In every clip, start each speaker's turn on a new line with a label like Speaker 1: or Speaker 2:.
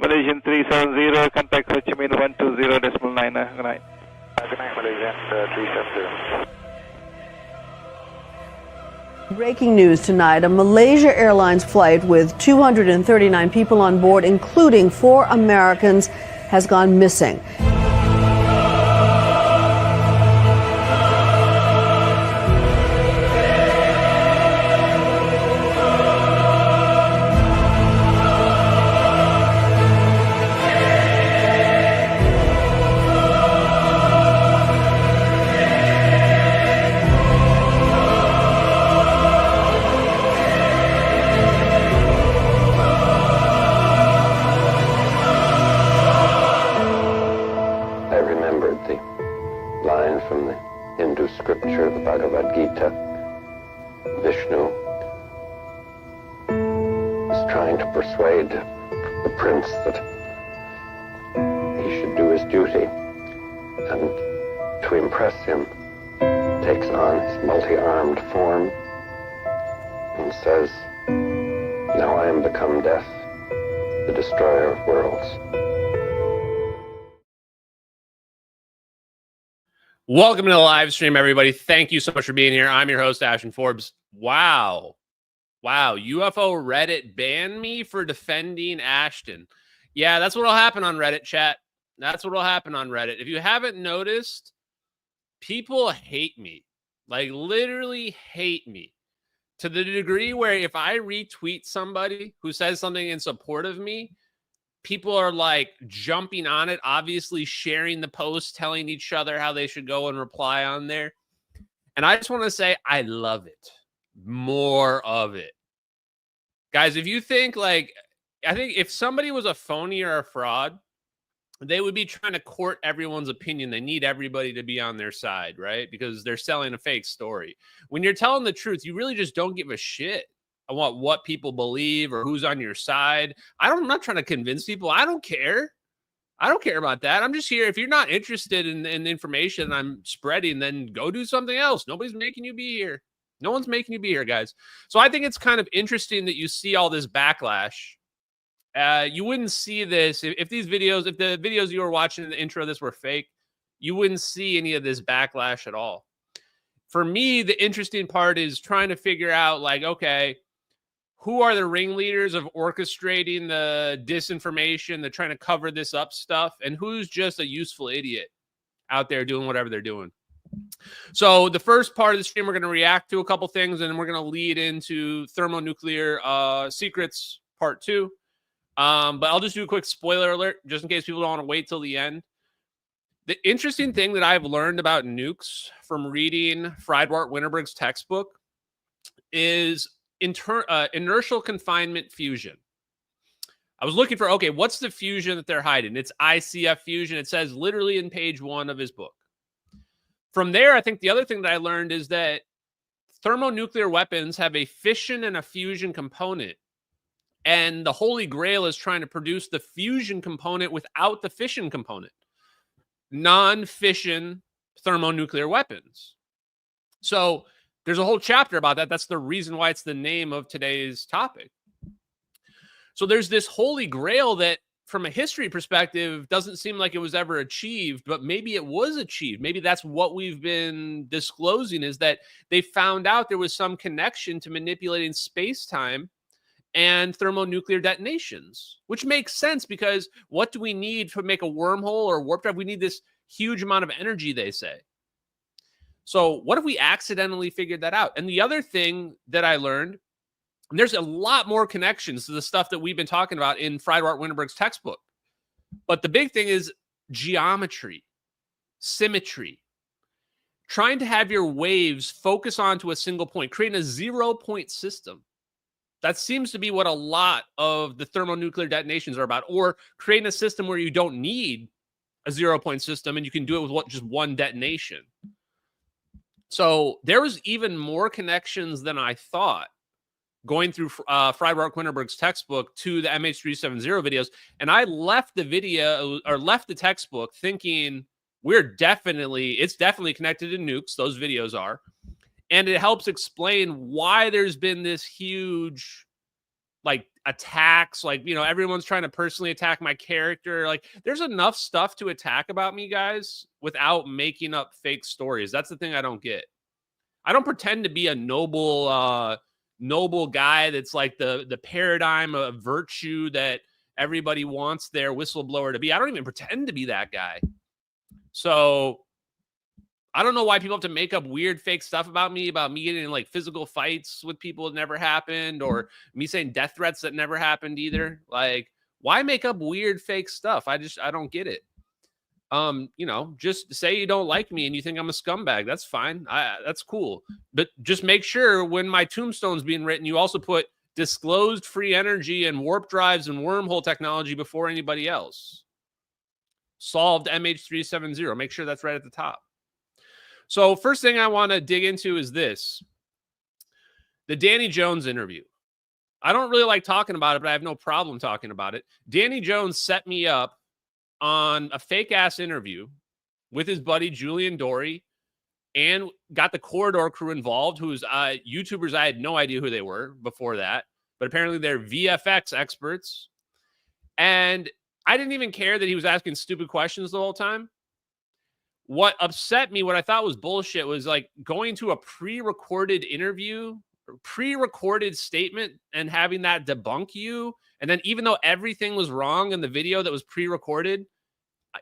Speaker 1: Malaysian 370, contact Ho Chi Minh 120.9. Good night.
Speaker 2: Good night, Malaysian 370.
Speaker 3: Breaking news tonight, a Malaysia Airlines flight with 239 people on board, including 4 Americans, has gone missing.
Speaker 4: Vishnu is trying to persuade the prince that he should do his duty, and to impress him takes on his multi-armed form and says, "Now I am become death, the destroyer of worlds."
Speaker 5: Welcome to the live stream, everybody. Thank you so much for being here. I'm your host, Ashton Forbes. Wow. UFO Reddit banned me for defending Ashton. Yeah, that's what'll happen on Reddit, chat. That's what'll happen on Reddit. If you haven't noticed, people hate me. Like, literally hate me. To the degree where if I retweet somebody who says something in support of me, people are like jumping on it, obviously sharing the post, telling each other how they should go and reply on there. And I just want to say, I love it. More of it. Guys, if you think I think if somebody was a phony or a fraud, they would be trying to court everyone's opinion. They need everybody to be on their side, right? Because they're selling a fake story. When you're telling the truth, you really just don't give a shit about what people believe or who's on your side. I'm not trying to convince people. I don't care. I don't care about that. I'm just here. If you're not interested in the information I'm spreading, then go do something else. Nobody's making you be here. No one's making you be here, guys. So I think it's kind of interesting that you see all this backlash. You wouldn't see this if the videos you were watching in the intro of this were fake. You wouldn't see any of this backlash at all. For me, the interesting part is trying to figure out, like, okay, who are the ringleaders of orchestrating the disinformation, the trying to cover this up stuff, and who's just a useful idiot out there doing whatever they're doing. So the first part of the stream, we're going to react to a couple things, and then we're going to lead into thermonuclear secrets part 2. But I'll just do a quick spoiler alert, just in case people don't want to wait till the end. The interesting thing that I've learned about nukes from reading Friedwardt Winterberg's textbook is inertial confinement fusion. I was looking for, okay, what's the fusion that they're hiding? It's ICF fusion. It says literally in page 1 of his book. From there, I think the other thing that I learned is that thermonuclear weapons have a fission and a fusion component. And the Holy Grail is trying to produce the fusion component without the fission component. Non-fission thermonuclear weapons. So there's a whole chapter about that. That's the reason why it's the name of today's topic. So there's this Holy Grail that, from a history perspective, doesn't seem like it was ever achieved, but maybe it was achieved. Maybe that's what we've been disclosing, is that they found out there was some connection to manipulating space-time and thermonuclear detonations, which makes sense because what do we need to make a wormhole or warp drive? We need this huge amount of energy, they say. So what if we accidentally figured that out? And the other thing that I learned, and there's a lot more connections to the stuff that we've been talking about in Friedwardt Winterberg's textbook. But the big thing is geometry, symmetry, trying to have your waves focus onto a single point, creating a 0-point system. That seems to be what a lot of the thermonuclear detonations are about, or creating a system where you don't need a 0-point system and you can do it with just one detonation. So there was even more connections than I thought going through Friedwardt Winterberg's textbook to the MH370 videos. And I left the video or left the textbook thinking it's definitely connected to nukes. Those videos are. And it helps explain why there's been this huge like attacks, like, you know, everyone's trying to personally attack my character. Like, there's enough stuff to attack about me, guys, without making up fake stories. That's the thing I don't get. I don't pretend to be a noble guy that's like the paradigm of virtue that everybody wants their whistleblower to be. I don't even pretend to be that guy. So I don't know why people have to make up weird fake stuff about me getting in like physical fights with people that never happened, or me saying death threats that never happened either. Like, why make up weird fake stuff? I don't get it. You know, just say you don't like me and you think I'm a scumbag. That's fine. That's cool. But just make sure when my tombstone's being written, you also put disclosed free energy and warp drives and wormhole technology before anybody else. Solved MH370. Make sure that's right at the top. So first thing I want to dig into is this. The Danny Jones interview. I don't really like talking about it, but I have no problem talking about it. Danny Jones set me up on a fake-ass interview with his buddy Julian Dory, and got the Corridor crew involved, who's YouTubers. I had no idea who they were before that, but apparently they're VFX experts. And I didn't even care that he was asking stupid questions the whole time. What upset me, what I thought was bullshit, was like going to a pre-recorded interview, pre-recorded statement, and having that debunk you. And then even though everything was wrong in the video that was pre-recorded,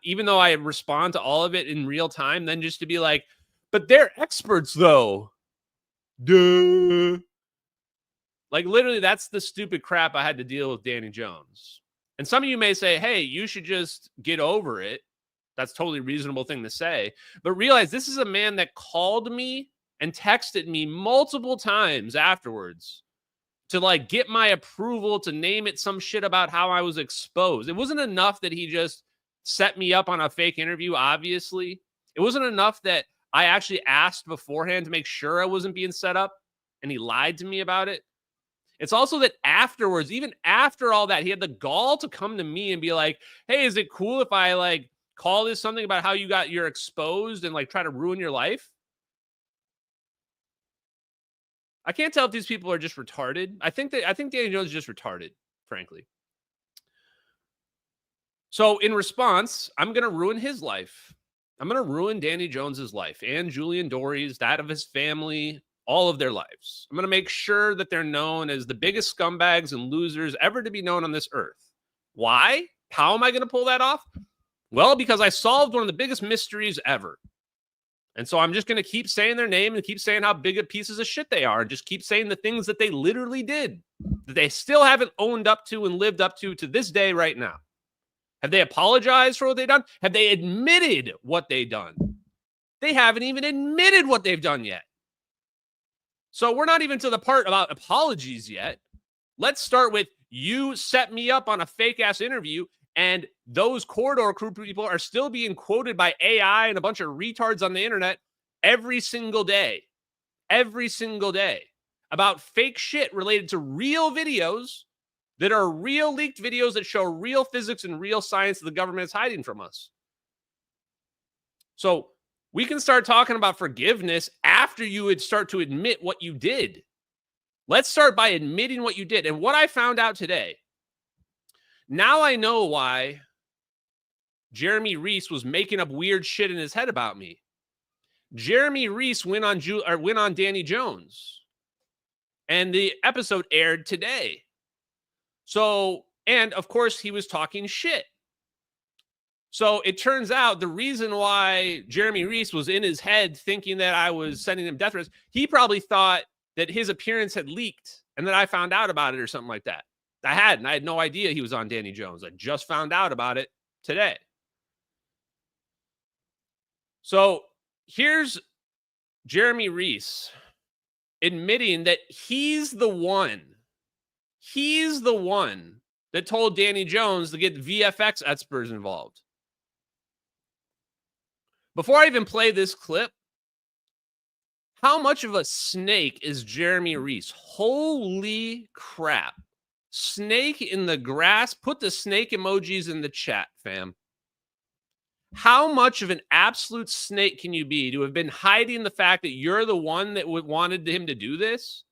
Speaker 5: even though I respond to all of it in real time, then just to be like, but they're experts though. Duh. Like, literally, that's the stupid crap I had to deal with Danny Jones. And some of you may say, hey, you should just get over it. That's a totally reasonable thing to say. But realize this is a man that called me and texted me multiple times afterwards to like get my approval to name it some shit about how I was exposed. It wasn't enough that he just set me up on a fake interview, obviously. It wasn't enough that I actually asked beforehand to make sure I wasn't being set up, and he lied to me about it. It's also that afterwards, even after all that, he had the gall to come to me and be like, hey, is it cool if I like call this something about how you're exposed and like try to ruin your life? I can't tell if these people are just retarded. I think Danny Jones is just retarded, frankly. So in response, I'm going to ruin his life. I'm going to ruin Danny Jones's life and Julian Dory's, that of his family, all of their lives. I'm going to make sure that they're known as the biggest scumbags and losers ever to be known on this earth. Why? How am I going to pull that off? Well, because I solved one of the biggest mysteries ever. And so I'm just going to keep saying their name and keep saying how big of pieces of shit they are, and just keep saying the things that they literally did, that they still haven't owned up to and lived up to this day right now. Have they apologized for what they've done? Have they admitted what they've done? They haven't even admitted what they've done yet. So we're not even to the part about apologies yet. Let's start with, you set me up on a fake-ass interview, and those Corridor crew people are still being quoted by AI and a bunch of retards on the internet every single day about fake shit related to real videos that are real leaked videos that show real physics and real science that the government is hiding from us. So we can start talking about forgiveness after you would start to admit what you did. Let's start by admitting what you did. And what I found out today, now I know why Jeremy Reese was making up weird shit in his head about me. Jeremy Reese went on Danny Jones, and the episode aired today. So, and of course, he was talking shit. So it turns out the reason why Jeremy Reese was in his head thinking that I was sending him death threats, he probably thought that his appearance had leaked and that I found out about it or something like that. I had no idea he was on Danny Jones. I just found out about it today. So here's Jeremy Reese admitting that he's the one that told Danny Jones to get VFX experts involved. Before I even play this clip, how much of a snake is Jeremy Reese? Holy crap. Snake in the grass. Put the snake emojis in the chat, fam. How much of an absolute snake can you be to have been hiding the fact that you're the one that wanted him to do this?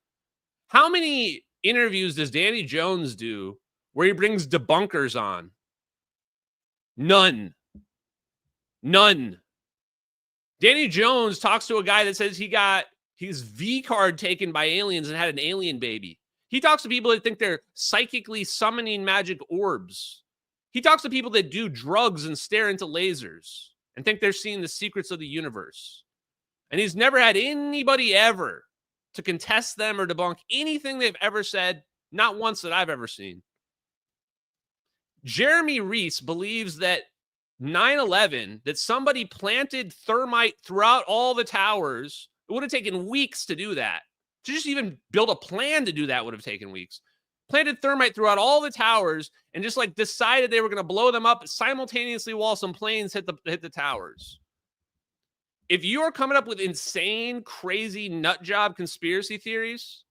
Speaker 5: How many interviews does Danny Jones do where he brings debunkers on? None. Danny Jones talks to a guy that says he got his V card taken by aliens and had an alien baby. He talks to people that think they're psychically summoning magic orbs. He talks to people that do drugs and stare into lasers and think they're seeing the secrets of the universe. And he's never had anybody ever to contest them or debunk anything they've ever said, not once that I've ever seen. Jeremy Reese believes that 9/11, that somebody planted thermite throughout all the towers. It would have taken weeks to do that. To just even build a plan to do that would have taken weeks. Planted thermite throughout all the towers and just like decided they were going to blow them up simultaneously while some planes hit the towers. If you are coming up with insane, crazy, nut job conspiracy theories,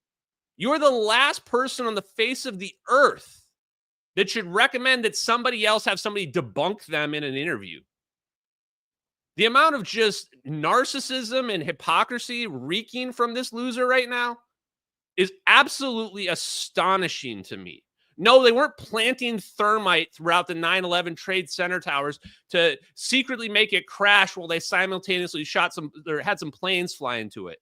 Speaker 5: you're the last person on the face of the earth that should recommend that somebody else have somebody debunk them in an interview. The amount of just narcissism and hypocrisy reeking from this loser right now is absolutely astonishing to me. No, they weren't planting thermite throughout the 9/11 Trade Center towers to secretly make it crash while they simultaneously shot some or had some planes fly into it.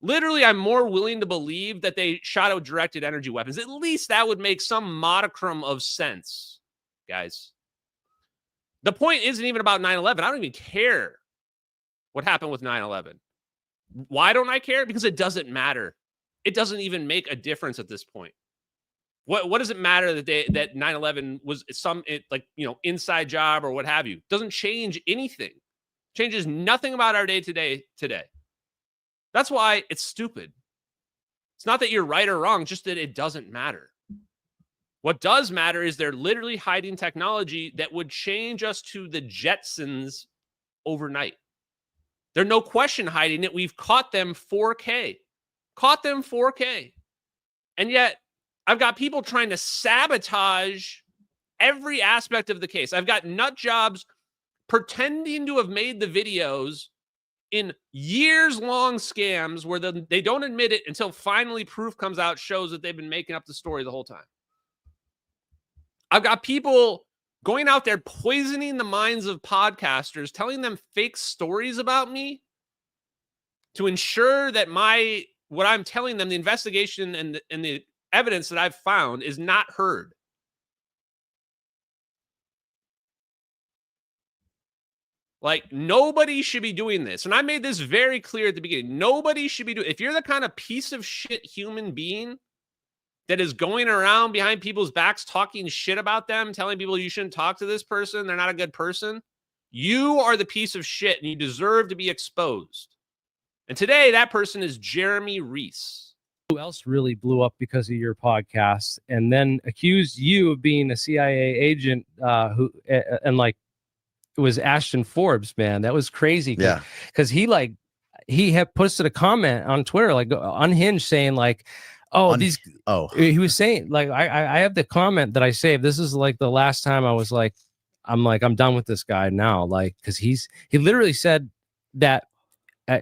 Speaker 5: Literally, I'm more willing to believe that they shot out directed energy weapons. At least that would make some modicum of sense, guys. The point isn't even about 9/11. I don't even care what happened with 9/11. Why don't I care? Because it doesn't matter. It doesn't even make a difference at this point. What does it matter that 9/11 was some inside job or what have you? Doesn't change anything. Changes nothing about our day today. That's why it's stupid. It's not that you're right or wrong, just that it doesn't matter. What does matter is they're literally hiding technology that would change us to the Jetsons overnight. They're no question hiding it. We've caught them 4K. And yet, I've got people trying to sabotage every aspect of the case. I've got nut jobs pretending to have made the videos in years-long scams where they don't admit it until finally proof comes out, shows that they've been making up the story the whole time. I've got people going out there poisoning the minds of podcasters, telling them fake stories about me to ensure that what I'm telling them, the investigation and the evidence that I've found is not heard. Like, nobody should be doing this. And I made this very clear at the beginning. Nobody should be doing it. If you're the kind of piece of shit human being that is going around behind people's backs talking shit about them, telling people you shouldn't talk to this person, they're not a good person, you are the piece of shit and you deserve to be exposed. And today, that person is Jeremy Reese.
Speaker 6: Who else really blew up because of your podcast and then accused you of being a CIA agent it was Ashton Forbes, man. That was crazy.
Speaker 7: Yeah.
Speaker 6: Because he had posted a comment on Twitter, like unhinged, saying like, he was saying like, I have the comment that I saved. This is like the last time I was like, I'm done with this guy now. Like, because he literally said that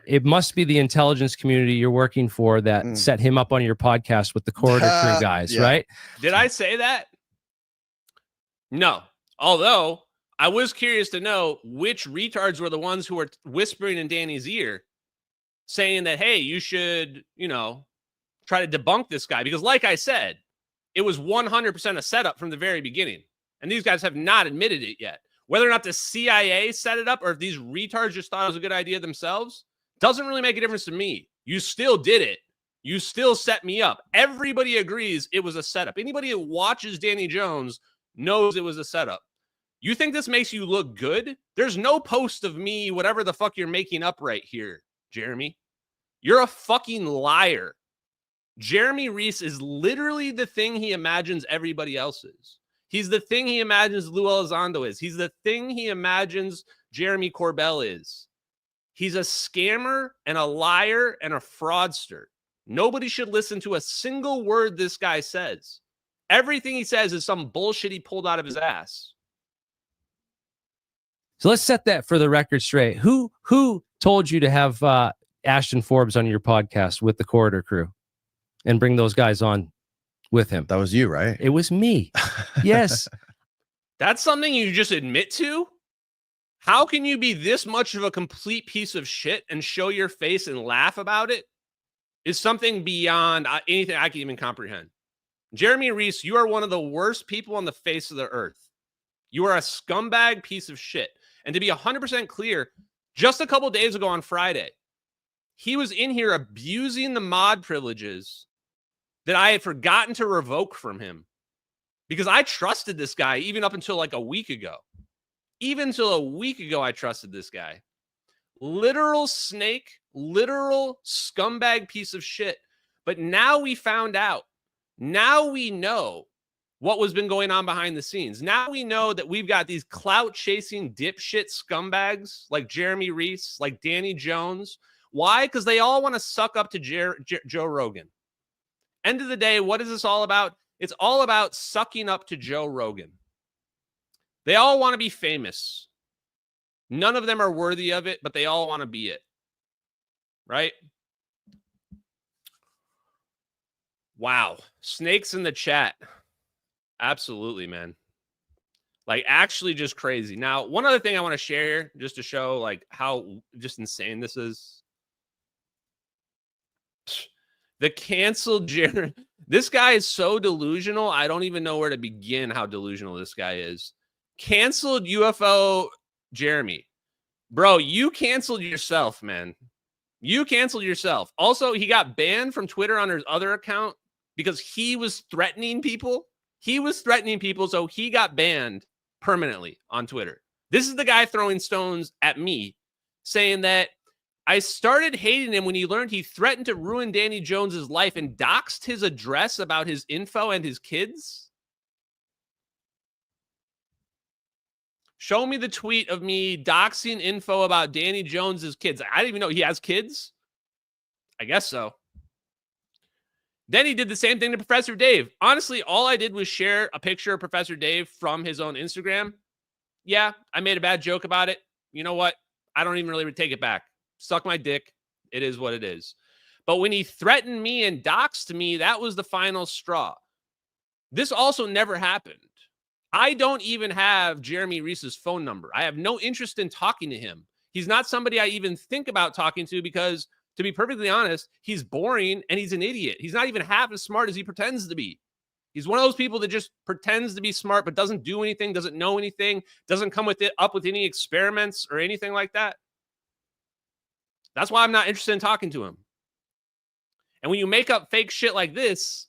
Speaker 6: it must be the intelligence community you're working for that set him up on your podcast with the Corridor Crew guys, right?
Speaker 5: Did I say that? No. Although I was curious to know which retards were the ones who were whispering in Danny's ear saying that, hey, you should, try to debunk this guy. Because like I said, it was 100% a setup from the very beginning. And these guys have not admitted it yet. Whether or not the CIA set it up or if these retards just thought it was a good idea themselves doesn't really make a difference to me. You still did it. You still set me up. Everybody agrees it was a setup. Anybody that watches Danny Jones knows it was a setup. You think this makes you look good? There's no post of me, whatever the fuck you're making up right here, Jeremy. You're a fucking liar. Jeremy Reese is literally the thing he imagines everybody else is. He's the thing he imagines Lou Elizondo is. He's the thing he imagines Jeremy Corbell is. He's a scammer and a liar and a fraudster. Nobody should listen to a single word this guy says. Everything he says is some bullshit he pulled out of his ass.
Speaker 6: So let's set that for the record straight. Who told you to have Ashton Forbes on your podcast with the Corridor Crew? and bring those guys on with him.
Speaker 7: That was you, right?
Speaker 6: It was me. Yes.
Speaker 5: That's something you just admit to? How can you be this much of a complete piece of shit and show your face and laugh about it? Is something beyond anything I can even comprehend. Jeremy Reese, you are one of the worst people on the face of the earth. You are a scumbag piece of shit. And to be 100% clear, just a couple days ago on Friday, he was in here abusing the mod privileges that I had forgotten to revoke from him because I trusted this guy even up until like a week ago. Even until a week ago, I trusted this guy. Literal snake, literal scumbag piece of shit. But now we found out. Now we know what was been going on behind the scenes. Now we know that we've got these clout-chasing dipshit scumbags like Jeremy Reese, like Danny Jones. Why? Because they all want to suck up to Joe Rogan. End of the day, what is this all about? It's all about sucking up to Joe Rogan. They all want to be famous. None of them are worthy of it, but they all want to be it. Right? Wow. Snakes in the chat. Absolutely, man. Like, actually just crazy. Now, one other thing I want to share here, just to show, like, how just insane this is. The canceled Jeremy. This guy is so delusional, I don't even know where to begin how delusional this guy is. Canceled UFO Jeremy. Bro, you canceled yourself, man. You canceled yourself. Also, he got banned from Twitter on his other account because he was threatening people. He was threatening people, so he got banned permanently on Twitter. This is the guy throwing stones at me, saying that I started hating him when he learned he threatened to ruin Danny Jones's life and doxed his address about his info and his kids. Show me the tweet of me doxing info about Danny Jones's kids. I didn't even know he has kids. I guess so. Then he did the same thing to Professor Dave. Honestly, all I did was share a picture of Professor Dave from his own Instagram. Yeah, I made a bad joke about it. You know what? I don't even really take it back. Suck my dick. It is what it is. But when he threatened me and doxed me, that was the final straw. This also never happened. I don't even have Jeremy Reese's phone number. I have no interest in talking to him. He's not somebody I even think about talking to because, to be perfectly honest, he's boring and he's an idiot. He's not even half as smart as he pretends to be. He's one of those people that just pretends to be smart but doesn't do anything, doesn't know anything, doesn't come up with any experiments or anything like that. That's why I'm not interested in talking to him. And when you make up fake shit like this,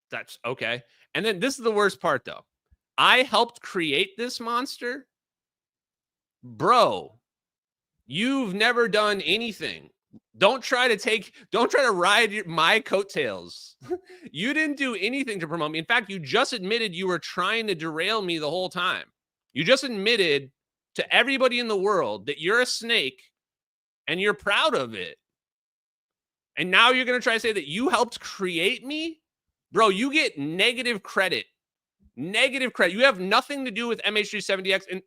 Speaker 5: that's okay. And then this is the worst part, though. I helped create this monster. Bro, you've never done anything. Don't try to ride my coattails. You didn't do anything to promote me. In fact, you just admitted you were trying to derail me the whole time. You just admitted to everybody in the world that you're a snake and you're proud of it. And now you're going to try to say that you helped create me? Bro, you get negative credit. Negative credit. You have nothing to do with MH370X. And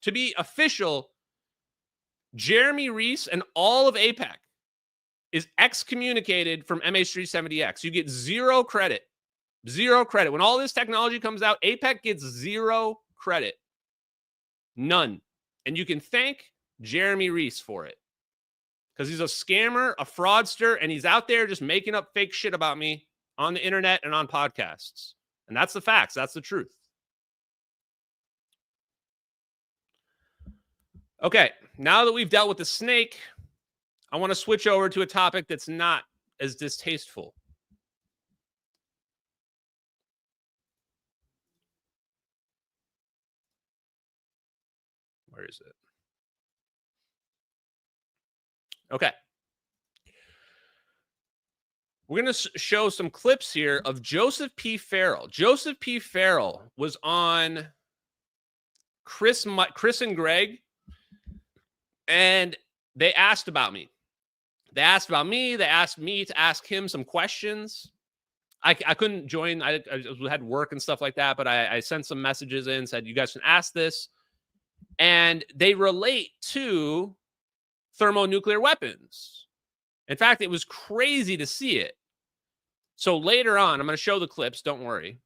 Speaker 5: to be official, Jeremy Reese and all of APEC is excommunicated from MH370X. You get zero credit. Zero credit. When all this technology comes out, APEC gets zero credit. None. And you can thank Jeremy Reese for it. Because he's a scammer, a fraudster, and he's out there just making up fake shit about me on the internet and on podcasts. And that's the facts. That's the truth. Okay, now that we've dealt with the snake, I want to switch over to a topic that's not as distasteful. Where is it? Okay. We're going to show some clips here of Joseph P. Farrell. Joseph P. Farrell was on Chris and Greg, and they asked about me. They asked about me. They asked me to ask him some questions. I couldn't join. I had work and stuff like that, but I sent some messages in, said, you guys can ask this. And they relate to thermonuclear weapons. In fact, it was crazy to see it. So later on, I'm going to show the clips, don't worry.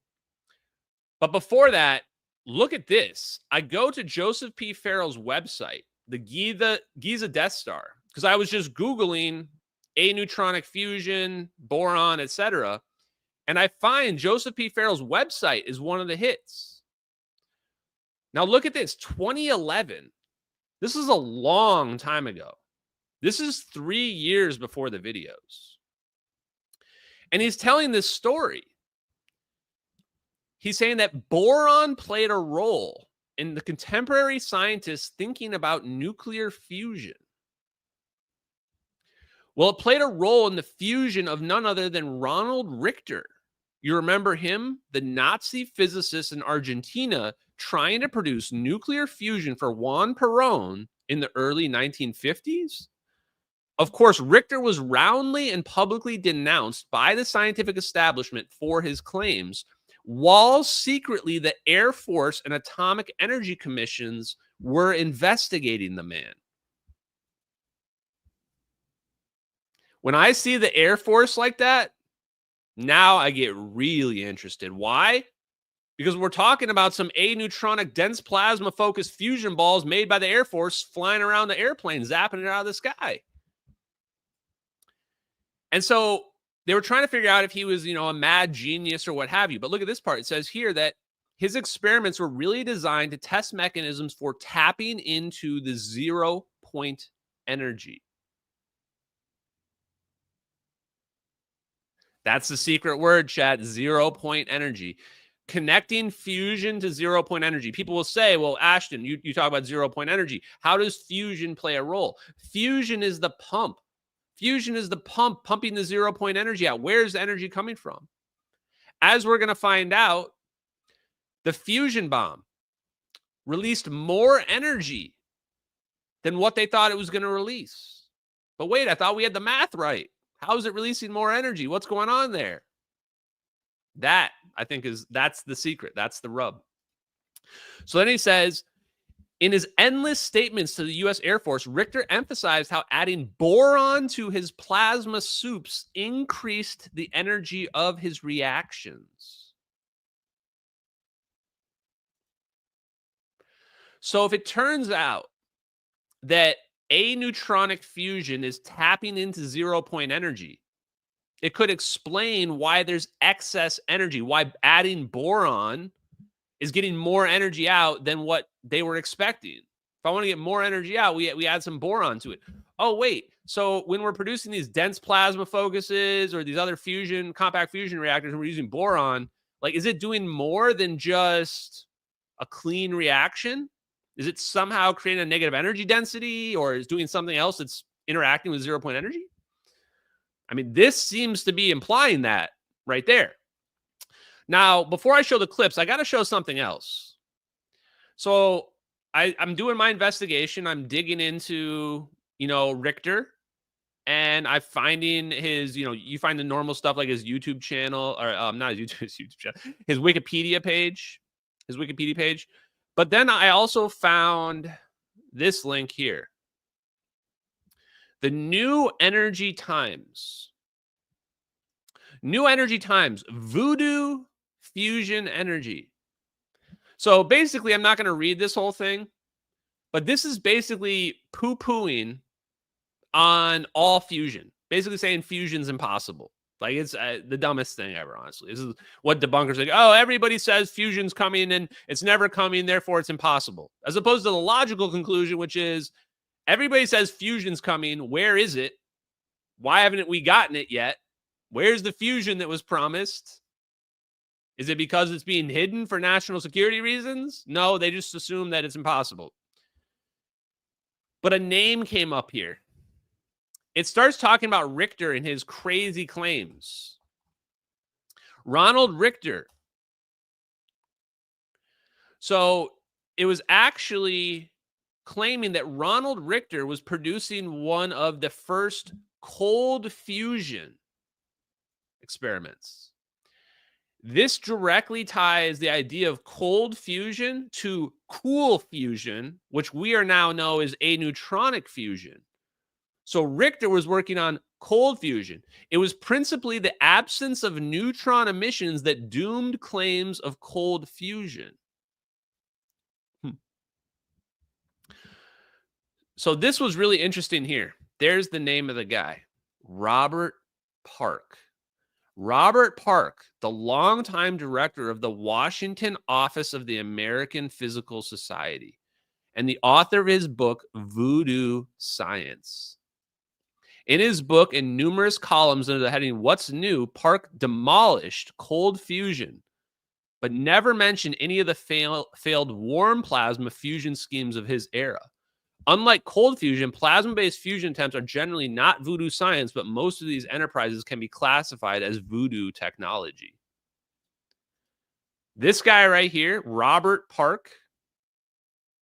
Speaker 5: But before that, look at this. I go to Joseph P. Farrell's website, the Giza Death Star, because I was just Googling aneutronic fusion, boron, etc. And I find Joseph P. Farrell's website is one of the hits. Now look at this, 2011. This is a long time ago. This is 3 years before the videos. And he's telling this story. He's saying that boron played a role in the contemporary scientists thinking about nuclear fusion. Well, it played a role in the fusion of none other than Ronald Richter. You remember him? The Nazi physicist in Argentina trying to produce nuclear fusion for Juan Perón in the early 1950s? Of course, Richter was roundly and publicly denounced by the scientific establishment for his claims, while secretly the Air Force and Atomic Energy Commissions were investigating the man. When I see the Air Force like that, now I get really interested. Why? Because we're talking about some aneutronic dense plasma focused fusion balls made by the Air Force flying around the airplane, zapping it out of the sky. And so they were trying to figure out if he was, a mad genius or what have you. But look at this part. It says here that his experiments were really designed to test mechanisms for tapping into the 0-point energy. That's the secret word, chat, 0-point energy. Connecting fusion to 0-point energy. People will say, well, Ashton, you talk about 0-point energy. How does fusion play a role? Fusion is the pump. Fusion is the pump pumping the 0-point energy out. Where's the energy coming from? As we're going to find out, the fusion bomb released more energy than what they thought it was going to release. But wait, I thought we had the math right. How is it releasing more energy? What's going on there? That, I think, that's the secret. That's the rub. So then he says, in his endless statements to the U.S. Air Force, Richter emphasized how adding boron to his plasma soups increased the energy of his reactions. So if it turns out that aneutronic fusion is tapping into 0-point energy, it could explain why there's excess energy, why adding boron is getting more energy out than what they were expecting. If I want to get more energy out, we add some boron to it. Oh, wait. So when we're producing these dense plasma focuses or these other compact fusion reactors, and we're using boron, is it doing more than just a clean reaction? Is it somehow creating a negative energy density, or is doing something else that's interacting with 0-point energy? I mean, this seems to be implying that right there. Now, before I show the clips, I got to show something else. So I'm doing my investigation. I'm digging into, Richter, and I'm finding his, you find the normal stuff like his YouTube channel, or not his YouTube channel, his Wikipedia page. But then I also found this link here. The New Energy Times. New Energy Times, Voodoo Fusion Energy. So basically, I'm not going to read this whole thing, but this is basically poo-pooing on all fusion. Basically saying fusion's impossible. It's the dumbest thing ever, honestly. This is what debunkers say. Oh, everybody says fusion's coming and it's never coming, therefore it's impossible. As opposed to the logical conclusion, which is everybody says fusion's coming. Where is it? Why haven't we gotten it yet? Where's the fusion that was promised? Is it because it's being hidden for national security reasons? No, they just assume that it's impossible. But a name came up here. It starts talking about Richter and his crazy claims. Ronald Richter. So it was actually claiming that Ronald Richter was producing one of the first cold fusion experiments. This directly ties the idea of cold fusion to cool fusion, which we are now know as aneutronic fusion. So Richter was working on cold fusion. It was principally the absence of neutron emissions that doomed claims of cold fusion. So this was really interesting here. There's the name of the guy, Robert Park. Robert Park, the longtime director of the Washington office of the American Physical Society, and the author of his book, Voodoo Science. In his book, in numerous columns under the heading, What's New?, Park demolished cold fusion, but never mentioned any of the failed warm plasma fusion schemes of his era. Unlike cold fusion, plasma-based fusion attempts are generally not voodoo science, but most of these enterprises can be classified as voodoo technology. This guy right here, Robert Park,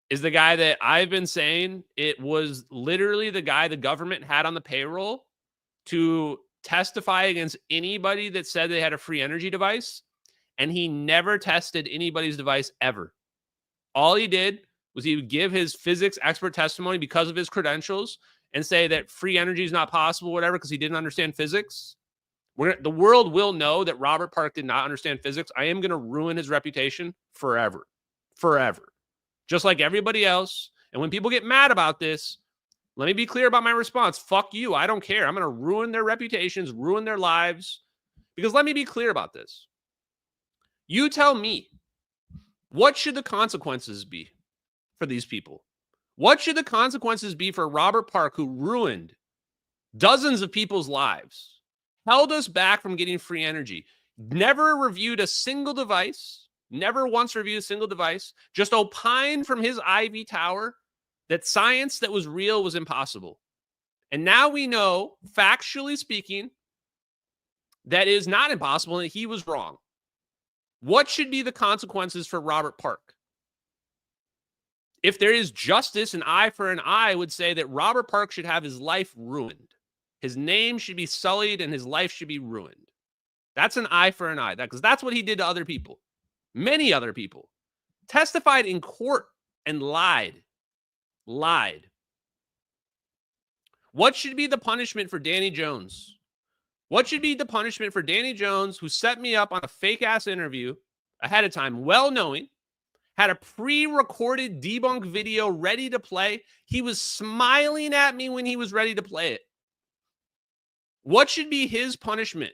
Speaker 5: is the guy that I've been saying it was literally the guy the government had on the payroll to testify against anybody that said they had a free energy device, and he never tested anybody's device ever. All he did was he would give his physics expert testimony because of his credentials and say that free energy is not possible, whatever, because he didn't understand physics. The world will know that Robert Park did not understand physics. I am going to ruin his reputation forever. Forever. Just like everybody else. And when people get mad about this, let me be clear about my response. Fuck you. I don't care. I'm going to ruin their reputations, ruin their lives. Because let me be clear about this. You tell me, what should the consequences be for these people? What should the consequences be for Robert Park, who ruined dozens of people's lives, held us back from getting free energy, never reviewed a single device, never once reviewed a single device, just opined from his Ivy Tower that science that was real was impossible. And now we know, factually speaking, that is not impossible and that he was wrong. What should be the consequences for Robert Park? If there is justice, an eye for an eye would say that Robert Park should have his life ruined. His name should be sullied and his life should be ruined. That's an eye for an eye, because that's what he did to other people. Many other people. Testified in court and lied. Lied. What should be the punishment for Danny Jones? What should be the punishment for Danny Jones, who set me up on a fake-ass interview ahead of time, well knowing, had a pre-recorded debunk video ready to play. He was smiling at me when he was ready to play it. What should be his punishment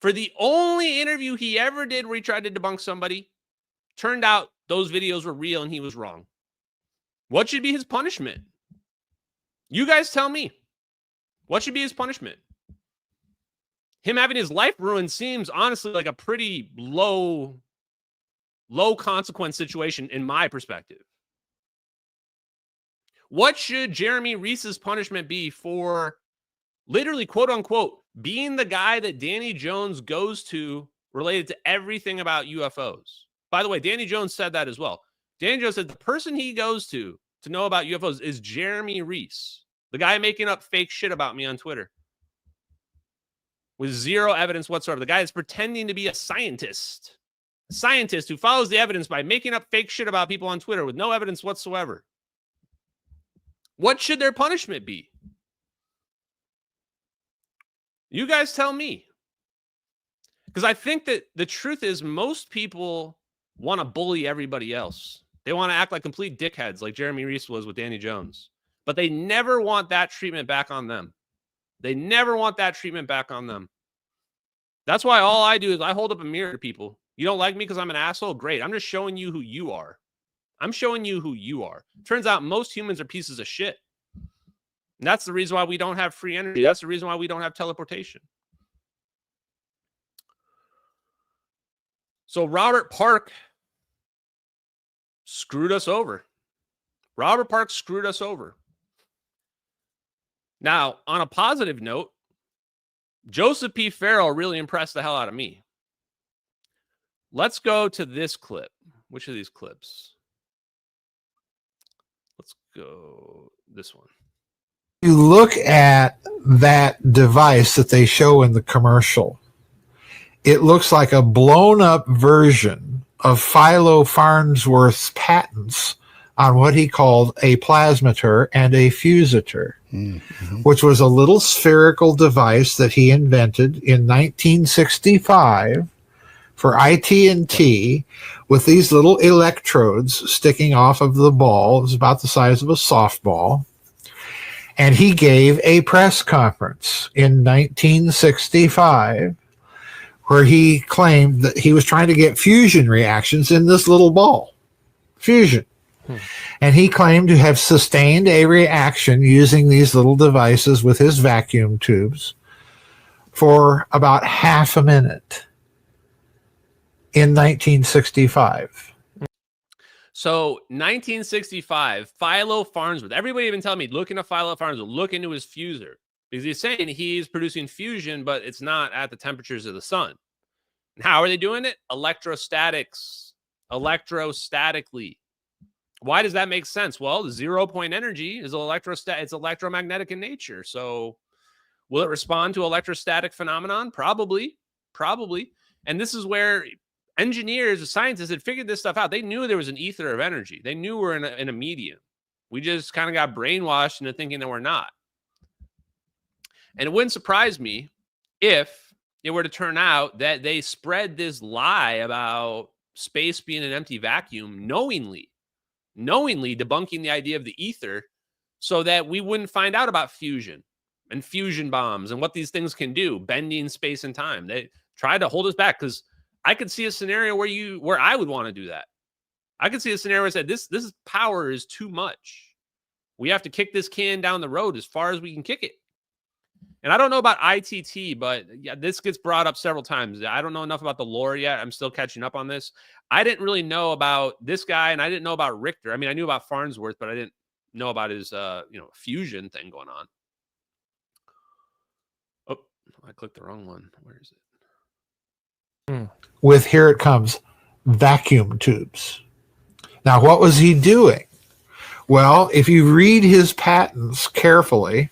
Speaker 5: for the only interview he ever did where he tried to debunk somebody? Turned out those videos were real and he was wrong. What should be his punishment? You guys tell me. What should be his punishment? Him having his life ruined seems honestly like a pretty low consequence situation in my perspective. What should Jeremy Reese's punishment be for literally, quote unquote, being the guy that Danny Jones goes to related to everything about UFOs? By the way, Danny Jones said that as well. Danny Jones said the person he goes to know about UFOs is Jeremy Reese, the guy making up fake shit about me on Twitter with zero evidence whatsoever. The guy is pretending to be a scientist who follows the evidence by making up fake shit about people on Twitter with no evidence whatsoever. What should their punishment be? You guys tell me. Because I think that the truth is most people want to bully everybody else. They want to act like complete dickheads like Jeremy Reese was with Danny Jones. But they never want that treatment back on them. They never want that treatment back on them. That's why all I do is I hold up a mirror to people. You don't like me because I'm an asshole? Great. I'm just showing you who you are. I'm showing you who you are. Turns out most humans are pieces of shit. And that's the reason why we don't have free energy. That's the reason why we don't have teleportation. So Robert Park screwed us over. Robert Park screwed us over. Now, on a positive note, Joseph P. Farrell really impressed the hell out of me. Let's go to this clip. Which of these clips? Let's go this one.
Speaker 7: You look at that device that they show in the commercial. It looks like a blown up version of Philo Farnsworth's patents on what he called a plasmator and a fusator, which was a little spherical device that he invented in 1965 for IT&T with these little electrodes sticking off of the ball. It was about the size of a softball. And he gave a press conference in 1965 where he claimed that he was trying to get fusion reactions in this little ball. Fusion. And he claimed to have sustained a reaction using these little devices with his vacuum tubes for about half a minute in 1965.
Speaker 5: So 1965, Philo Farnsworth. Everybody even telling me, look into Philo Farnsworth, look into his fuser. Because he's saying he's producing fusion, but it's not at the temperatures of the sun. And how are they doing it? Electrostatically. Why does that make sense? Well, the 0 point energy is it's electromagnetic in nature. So will it respond to electrostatic phenomenon? Probably. And this is where engineers, scientists had figured this stuff out. They knew there was an ether of energy. They knew we're in a medium. We just kind of got brainwashed into thinking that we're not. And it wouldn't surprise me if it were to turn out that they spread this lie about space being an empty vacuum knowingly debunking the idea of the ether so that we wouldn't find out about fusion and fusion bombs and what these things can do, bending space and time. They tried to hold us back because I could see a scenario where I would want to do that. I could see a scenario where I said, this power is too much. We have to kick this can down the road as far as we can kick it. And I don't know about ITT, but yeah, this gets brought up several times. I don't know enough about the lore yet. I'm still catching up on this. I didn't really know about this guy, and I didn't know about Richter. I mean, I knew about Farnsworth, but I didn't know about his, fusion thing going on. Oh, I clicked the wrong one. Where is it?
Speaker 7: With, here it comes, vacuum tubes. Now, what was he doing? Well, if you read his patents carefully,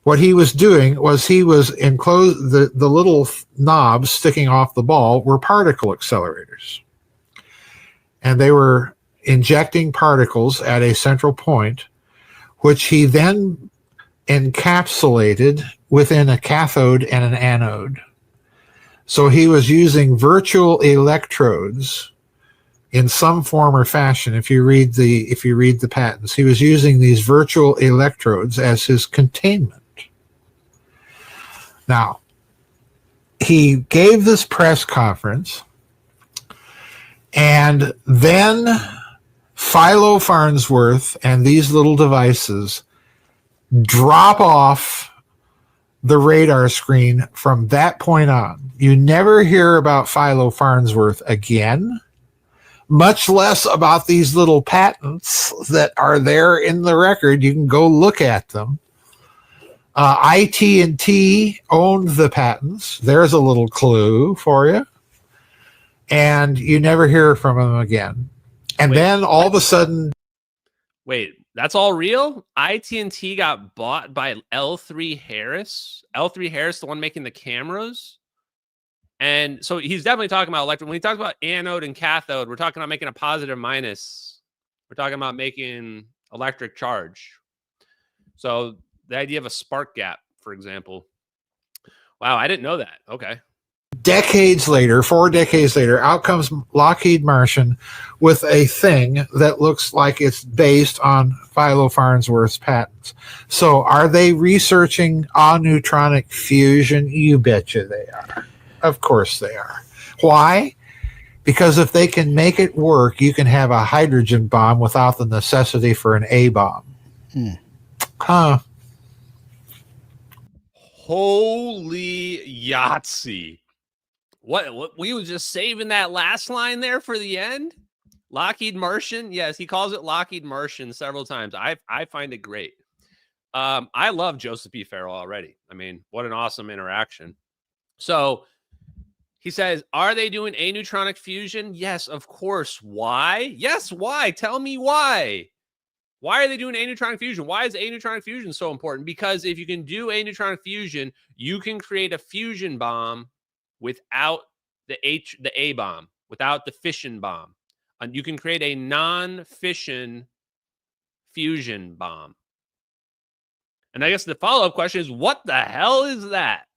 Speaker 7: what he was doing was he was enclosed, the little knobs sticking off the ball were particle accelerators. And they were injecting particles at a central point, which he then encapsulated within a cathode and an anode. So he was using virtual electrodes in some form or fashion. If you read the patents, he was using these virtual electrodes as his containment. Now, he gave this press conference, and then Philo Farnsworth and these little devices drop off the radar screen from that point on. You never hear about Philo Farnsworth again, much less about these little patents that are there in the record. You can go look at them. IT&T owned the patents. There's a little clue for you. And you never hear from them again. And then all of a sudden...
Speaker 5: Wait, that's all real? IT&T got bought by L3 Harris? L3 Harris, the one making the cameras? And so he's definitely talking about electric. When he talks about anode and cathode, we're talking about making a positive minus. We're talking about making electric charge. So the idea of a spark gap, for example. Wow, I didn't know that. Okay.
Speaker 7: Decades later, 4 decades later, out comes Lockheed Martin with a thing that looks like it's based on Philo Farnsworth's patents. So are they researching aneutronic fusion? You betcha they are. Of course they are. Why? Because if they can make it work, you can have a hydrogen bomb without the necessity for an A bomb. Huh.
Speaker 5: Holy Yahtzee. What we was just saving that last line there for the end? Lockheed Martin? Yes, he calls it Lockheed Martin several times. I find it great. I love Joseph P. Farrell already. I mean, what an awesome interaction. So he says, are they doing aneutronic fusion? Yes, of course. Why? Yes, why? Tell me why. Why are they doing aneutronic fusion? Why is aneutronic fusion so important? Because if you can do aneutronic fusion, you can create a fusion bomb without the A bomb, without the fission bomb. You can create a non-fission fusion bomb. And I guess the follow-up question is, what the hell is that?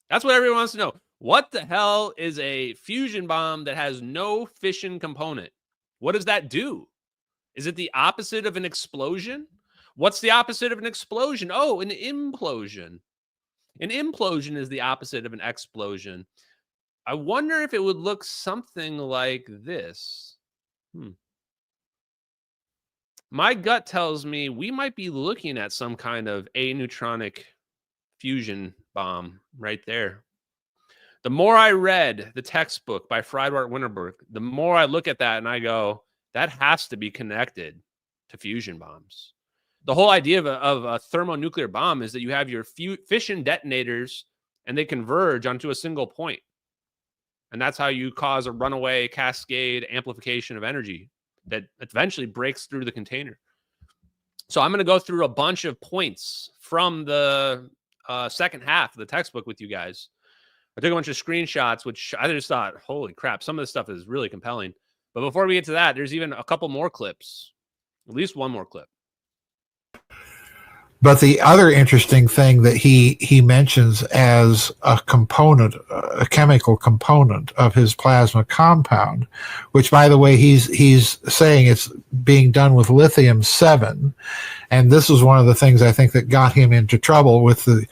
Speaker 5: That's what everyone wants to know. What the hell is a fusion bomb that has no fission component? What does that do? Is it the opposite of an explosion? What's the opposite of an explosion? Oh, an implosion. An implosion is the opposite of an explosion. I wonder if it would look something like this. My gut tells me we might be looking at some kind of aneutronic fusion bomb right there. The more I read the textbook by Friedwardt Winterberg, the more I look at that and I go, that has to be connected to fusion bombs. The whole idea of a thermonuclear bomb is that you have your fission detonators and they converge onto a single point. And that's how you cause a runaway cascade amplification of energy that eventually breaks through the container. So I'm going to go through a bunch of points from the second half of the textbook with you guys. I took a bunch of screenshots, which I just thought, holy crap, some of this stuff is really compelling. But before we get to that, there's even a couple more clips, at least one more clip.
Speaker 7: But the other interesting thing that he mentions as a component, a chemical component of his plasma compound, which, by the way, he's saying it's being done with lithium-7, and this is one of the things I think that got him into trouble with the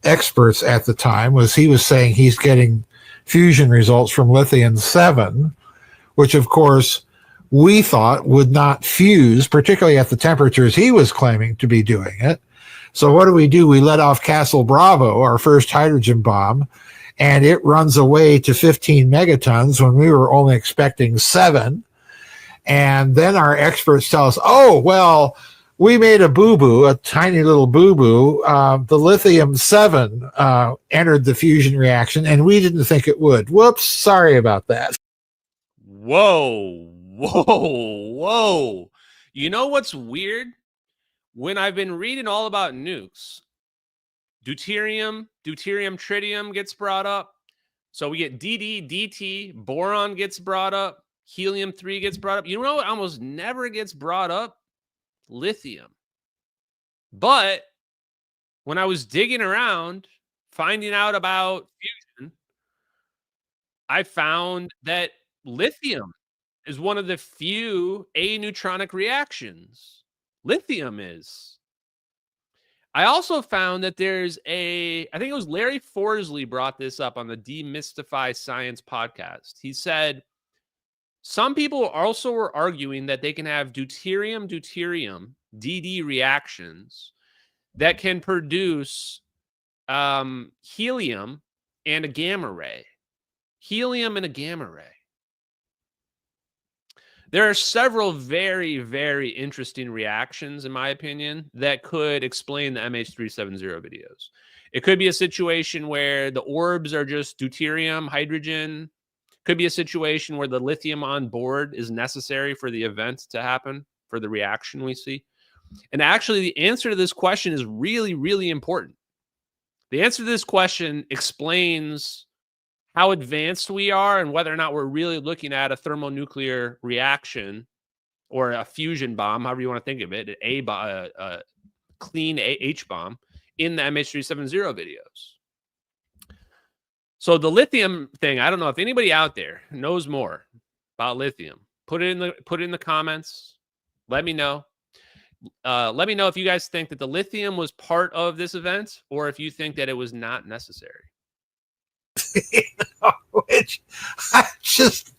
Speaker 7: experts at the time, was he was saying he's getting fusion results from lithium-7, which, of course, we thought would not fuse, particularly at the temperatures he was claiming to be doing it. So what do? We let off Castle Bravo, our first hydrogen bomb, and it runs away to 15 megatons when we were only expecting 7. And then our experts tell us, oh, well, we made a boo-boo, a tiny little boo-boo. The lithium-7 entered the fusion reaction, and we didn't think it would. Whoops, sorry about that.
Speaker 5: Whoa. You know what's weird? When I've been reading all about nukes, deuterium, tritium gets brought up. So we get DD, DT, boron gets brought up, helium-3 gets brought up. You know what almost never gets brought up? Lithium. But when I was digging around, finding out about fusion, I found that lithium is one of the few aneutronic reactions. Lithium is. I also found that there's I think it was Larry Forsley brought this up on the Demystify Science podcast. He said, some people also were arguing that they can have deuterium, DD reactions that can produce helium and a gamma ray. Helium and a gamma ray. There are several very, very interesting reactions, in my opinion, that could explain the MH370 videos. It could be a situation where the orbs are just deuterium, hydrogen. Could be a situation where the lithium on board is necessary for the event to happen, for the reaction we see. And actually, the answer to this question is really, really important. The answer to this question explains how advanced we are and whether or not we're really looking at a thermonuclear reaction or a fusion bomb, however you want to think of it, a clean H bomb in the MH370 videos. So the lithium thing, I don't know if anybody out there knows more about lithium. Put it in the comments. Let me know. Let me know if you guys think that the lithium was part of this event or if you think that it was not necessary.
Speaker 7: Which just,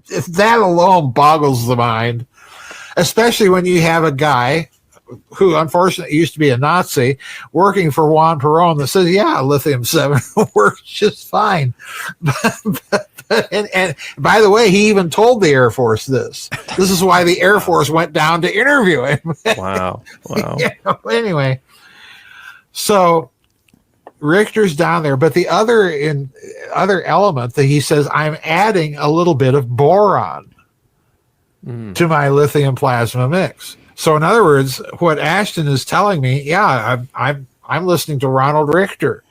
Speaker 7: if that alone boggles the mind, especially when you have a guy who unfortunately used to be a Nazi working for Juan Perón that says, yeah, lithium-7 works just fine. And by the way, he even told the Air Force this. This is why the Air Force went down to interview him.
Speaker 6: Wow.
Speaker 7: Anyway, so Richter's down there, but the other element that he says, I'm adding a little bit of boron to my lithium plasma mix. So in other words, what Ashton is telling me, yeah, I'm listening to Ronald Richter.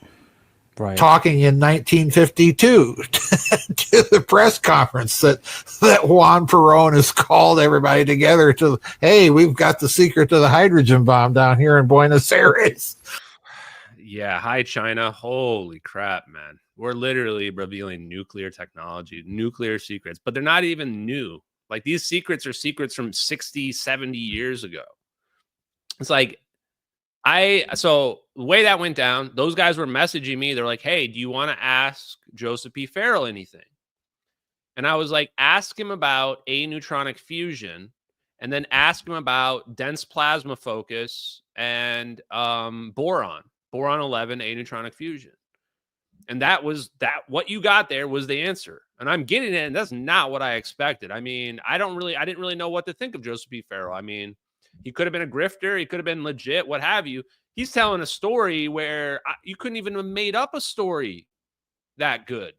Speaker 7: talking in 1952 to the press conference that Juan Perón has called everybody together to, hey, we've got the secret to the hydrogen bomb down here in Buenos Aires.
Speaker 5: Yeah, hi China. Holy crap, man. We're literally revealing nuclear technology, nuclear secrets, but they're not even new. Like these secrets are secrets from 60, 70 years ago. It's like, so the way that went down, those guys were messaging me. They're like, hey, do you want to ask Joseph P. Farrell anything? And I was like, ask him about aneutronic fusion, and then ask him about dense plasma focus and boron 11 aneutronic fusion. And that was what you got there was the answer. And I'm getting it, and that's not what I expected. I mean, I didn't really know what to think of Joseph P. Farrell. I mean, he could have been a grifter, he could have been legit, what have you. He's telling a story where you couldn't even have made up a story that good.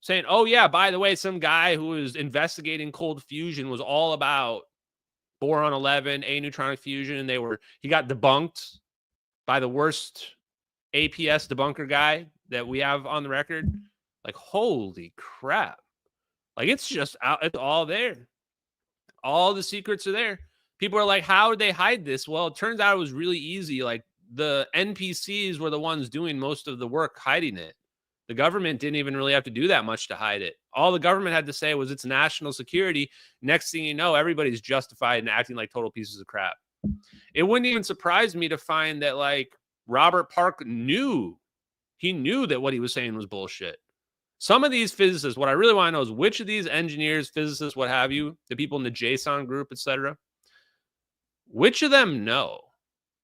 Speaker 5: Saying, oh yeah, by the way, some guy who was investigating cold fusion was all about boron 11, aneutronic fusion, and he got debunked by the worst APS debunker guy that we have on the record. Like, holy crap. Like, it's just out, it's all there. All the secrets are there. People are like, how did they hide this? Well, it turns out it was really easy. Like, the NPCs were the ones doing most of the work hiding it. The government didn't even really have to do that much to hide it. All the government had to say was it's national security. Next thing you know, everybody's justified and acting like total pieces of crap. It wouldn't even surprise me to find that, like, Robert Park knew that what he was saying was bullshit. Some of these physicists, what I really want to know is which of these engineers, physicists, what have you, the people in the JSON group, etc., which of them know?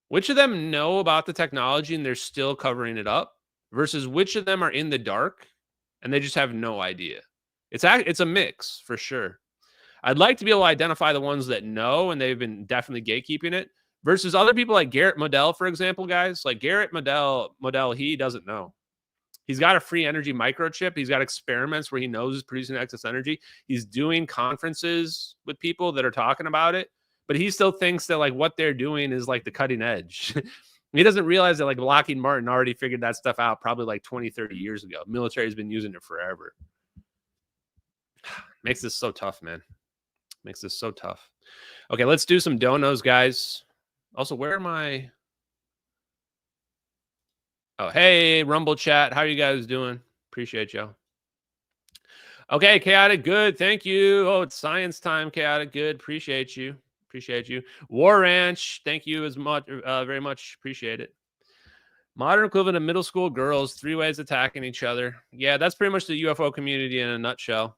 Speaker 5: Which of them know about the technology and they're still covering it up versus which of them are in the dark and they just have no idea? It's a mix for sure. I'd like to be able to identify the ones that know and they've been definitely gatekeeping it versus other people like Garrett Modell, for example, guys. Like Garrett Modell, he doesn't know. He's got a free energy microchip. He's got experiments where he knows he's producing excess energy. He's doing conferences with people that are talking about it, but he still thinks that like what they're doing is like the cutting edge. He doesn't realize that like Lockheed Martin already figured that stuff out probably like 20, 30 years ago. Military has been using it forever. Makes this so tough, man. Makes this so tough. Okay, let's do some donos, guys. Also, where am I? Oh, hey, Rumble chat. How are you guys doing? Appreciate y'all. Okay, Chaotic Good. Thank you. Oh, it's science time, Chaotic Good. Appreciate you. Appreciate you. War Ranch. Thank you as much, very much. Appreciate it. Modern equivalent of middle school girls, 3 ways attacking each other. Yeah, that's pretty much the UFO community in a nutshell.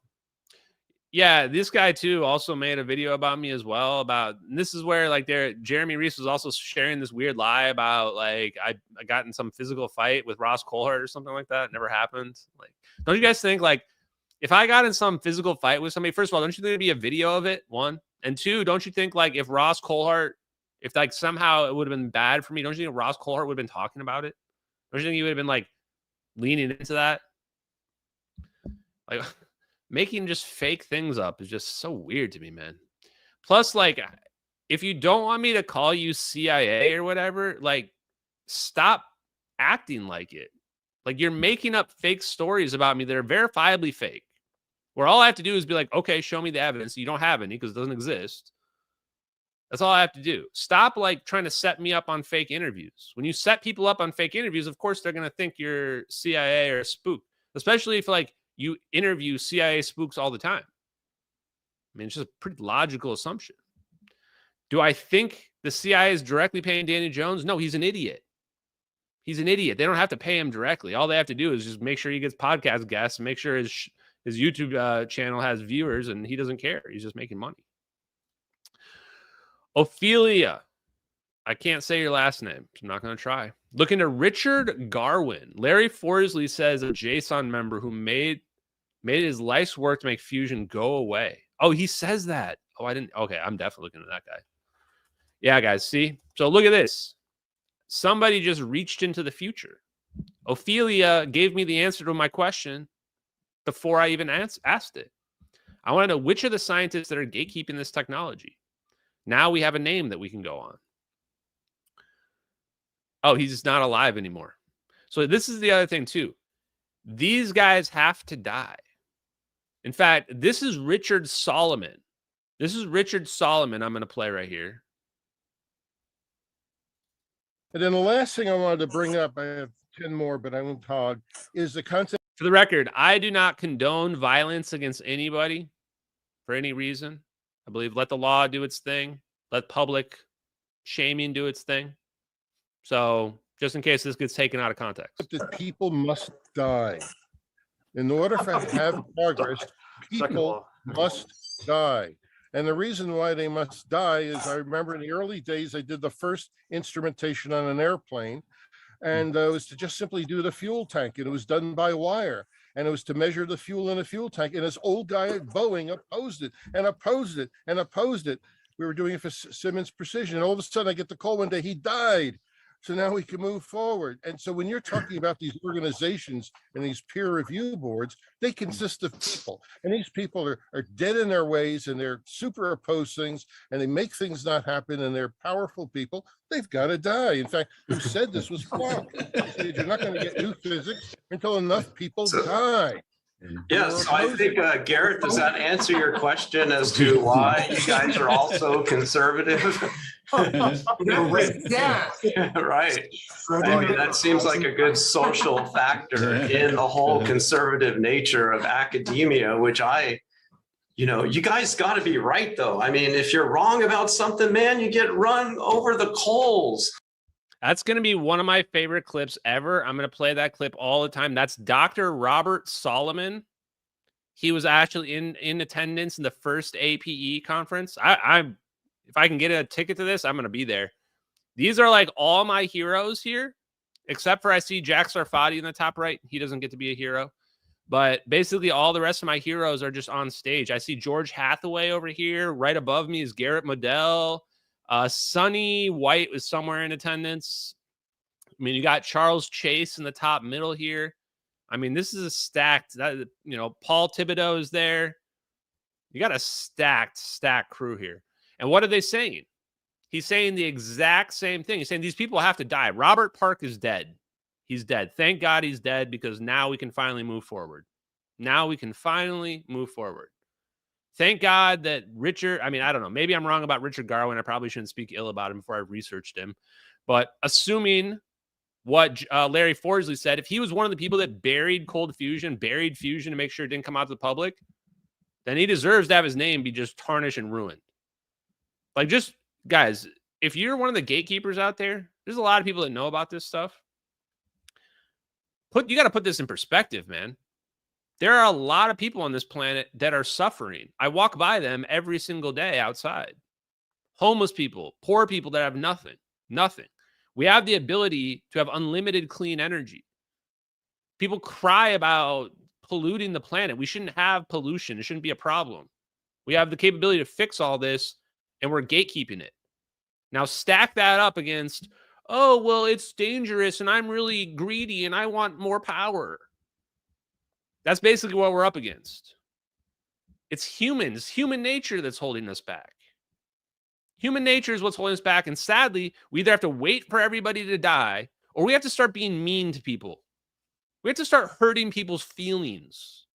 Speaker 5: Yeah, this guy too also made a video about me as well about, and this is where like Jeremy Reese was also sharing this weird lie about like I got in some physical fight with Ross Coulthart or something like that. It never happened. Like, don't you guys think like if I got in some physical fight with somebody, first of all, don't you think there'd be a video of it? 1 and 2, don't you think like if Ross Coulthart, if like somehow it would have been bad for me, don't you think Ross Coulthart would have been talking about it? Don't you think he would have been like leaning into that? Like making just fake things up is just so weird to me, man. Plus, like, if you don't want me to call you CIA or whatever, like, stop acting like it. Like, you're making up fake stories about me that are verifiably fake. Where all I have to do is be like, okay, show me the evidence. You don't have any because it doesn't exist. That's all I have to do. Stop, like, trying to set me up on fake interviews. When you set people up on fake interviews, of course, they're going to think you're CIA or a spook. Especially if, like, you interview CIA spooks all the time. I mean, it's just a pretty logical assumption. Do I think the CIA is directly paying Danny Jones? No, he's an idiot. He's an idiot. They don't have to pay him directly. All they have to do is just make sure he gets podcast guests and make sure his YouTube channel has viewers, and he doesn't care. He's just making money. Ophelia. I can't say your last name. So I'm not going to try. Looking to Richard Garwin. Larry Forsley says a JSON member who made his life's work to make fusion go away. Oh, he says that. Oh, I didn't. Okay, I'm definitely looking at that guy. Yeah, guys, see? So look at this. Somebody just reached into the future. Ophelia gave me the answer to my question before I even asked it. I want to know which are the scientists that are gatekeeping this technology. Now we have a name that we can go on. Oh, he's not alive anymore. So this is the other thing too. These guys have to die. In fact, this is Richard Solomon. This is Richard Solomon I'm going to play right here.
Speaker 8: And then the last thing I wanted to bring up, I have 10 more, but I won't hog, is the concept.
Speaker 5: For the record, I do not condone violence against anybody for any reason. I believe let the law do its thing. Let public shaming do its thing. So just in case this gets taken out of context.
Speaker 8: That people must die. In order to have progress, people must die. And the reason why they must die is I remember in the early days, I did the first instrumentation on an airplane. And it was to just simply do the fuel tank. And it was done by wire. And it was to measure the fuel in the fuel tank. And this old guy at Boeing opposed it and opposed it and opposed it. We were doing it for Simmons Precision. And all of a sudden I get the call one day, he died. So now we can move forward. And so when you're talking about these organizations and these peer review boards, they consist of people. And these people are dead in their ways and they're super opposed things and they make things not happen and they're powerful people. They've got to die. In fact, who said this was Planck? He said, you're not going to get new physics until enough people die.
Speaker 9: Yes, so I think, Garrett, does that answer your question as to why you guys are also conservative? Right. I mean, that seems like a good social factor in the whole conservative nature of academia, which you guys got to be right, though. I mean, if you're wrong about something, man, you get run over the coals.
Speaker 5: That's going to be one of my favorite clips ever. I'm going to play that clip all the time. That's Dr. Robert Solomon. He was actually in attendance in the first APE conference. If I can get a ticket to this, I'm going to be there. These are like all my heroes here, except for I see Jack Sarfati in the top right. He doesn't get to be a hero. But basically all the rest of my heroes are just on stage. I see George Hathaway over here. Right above me is Garrett Modell. Sonny White was somewhere in attendance. I mean, you got Charles Chase in the top middle here. I mean, this is a stacked, Paul Thibodeau is there. You got a stacked crew here. And what are they saying? He's saying the exact same thing. He's saying these people have to die. Robert Park is dead. He's dead. Thank God he's dead because now we can finally move forward. Thank God that Richard, I don't know. Maybe I'm wrong about Richard Garwin. I probably shouldn't speak ill about him before I researched him. But assuming what Larry Fordsley said, if he was one of the people that buried fusion to make sure it didn't come out to the public, then he deserves to have his name be just tarnished and ruined. Like, just, guys, if you're one of the gatekeepers out there, there's a lot of people that know about this stuff. You got to put this in perspective, man. There are a lot of people on this planet that are suffering. I walk by them every single day outside. Homeless people, poor people that have nothing. We have the ability to have unlimited clean energy. People cry about polluting the planet. We shouldn't have pollution. It shouldn't be a problem. We have the capability to fix all this, and we're gatekeeping it. Now stack that up against, oh, well, it's dangerous, and I'm really greedy, and I want more power. That's basically what we're up against. It's humans, human nature that's holding us back. Human nature is what's holding us back. And sadly, we either have to wait for everybody to die or we have to start being mean to people. We have to start hurting people's feelings.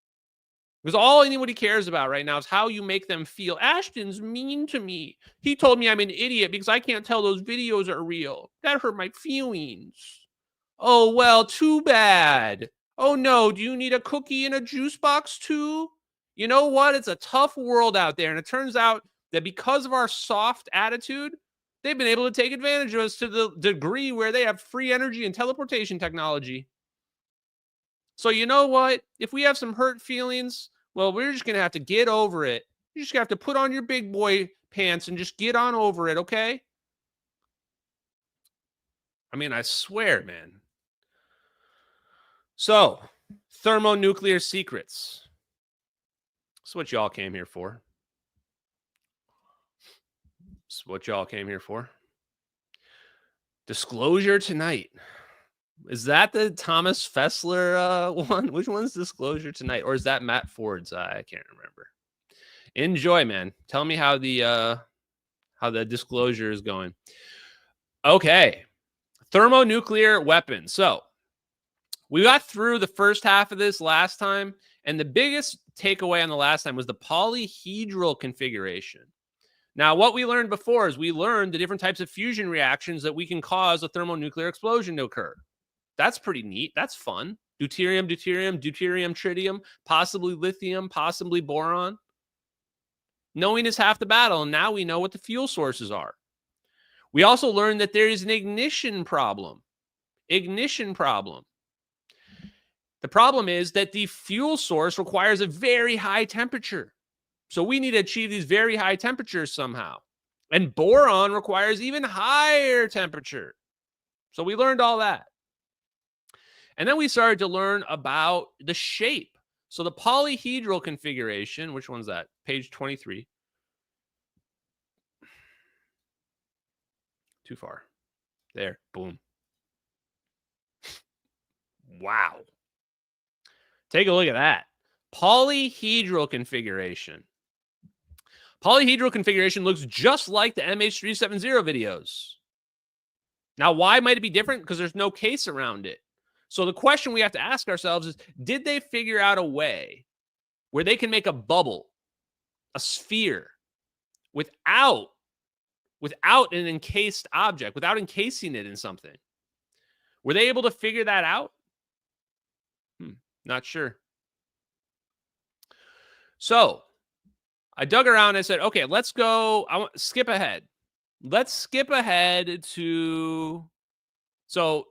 Speaker 5: Because all anybody cares about right now is how you make them feel. Ashton's mean to me. He told me I'm an idiot because I can't tell those videos are real. That hurt my feelings. Oh, well, too bad. Oh, no, do you need a cookie and a juice box too? You know what? It's a tough world out there. And it turns out that because of our soft attitude, they've been able to take advantage of us to the degree where they have free energy and teleportation technology. So you know what? If we have some hurt feelings, well, we're just going to have to get over it. You just have to put on your big boy pants and just get on over it, okay? I mean, I swear, man. So, thermonuclear secrets. That's what y'all came here for. Disclosure tonight. Is that the Thomas Fessler one? Which one's Disclosure Tonight? Or is that Matt Ford's? I can't remember. Enjoy, man. Tell me how the disclosure is going. Okay. Thermonuclear weapons. So, We got through the first half of this last time, and the biggest takeaway on the last time was the polyhedral configuration. Now, what we learned before is we learned the different types of fusion reactions that we can cause a thermonuclear explosion to occur. That's pretty neat. That's fun. Deuterium, deuterium, deuterium, tritium, possibly lithium, possibly boron. Knowing is half the battle, and now we know what the fuel sources are. We also learned that there is an ignition problem. Ignition problem. The problem is that the fuel source requires a very high temperature. So we need to achieve these very high temperatures somehow. And boron requires even higher temperature. So we learned all that. And then we started to learn about the shape. So the polyhedral configuration, which one's that? Page 23. Too far. There. Boom. Wow. Take a look at that. Polyhedral configuration. Polyhedral configuration looks just like the MH370 videos. Now, why might it be different? Because there's no case around it. So the question we have to ask ourselves is, did they figure out a way where they can make a bubble, a sphere, without an encased object, without encasing it in something? Were they able to figure that out? Not sure. So I dug around and I said, okay, let's go. I want skip ahead. Let's skip ahead to, so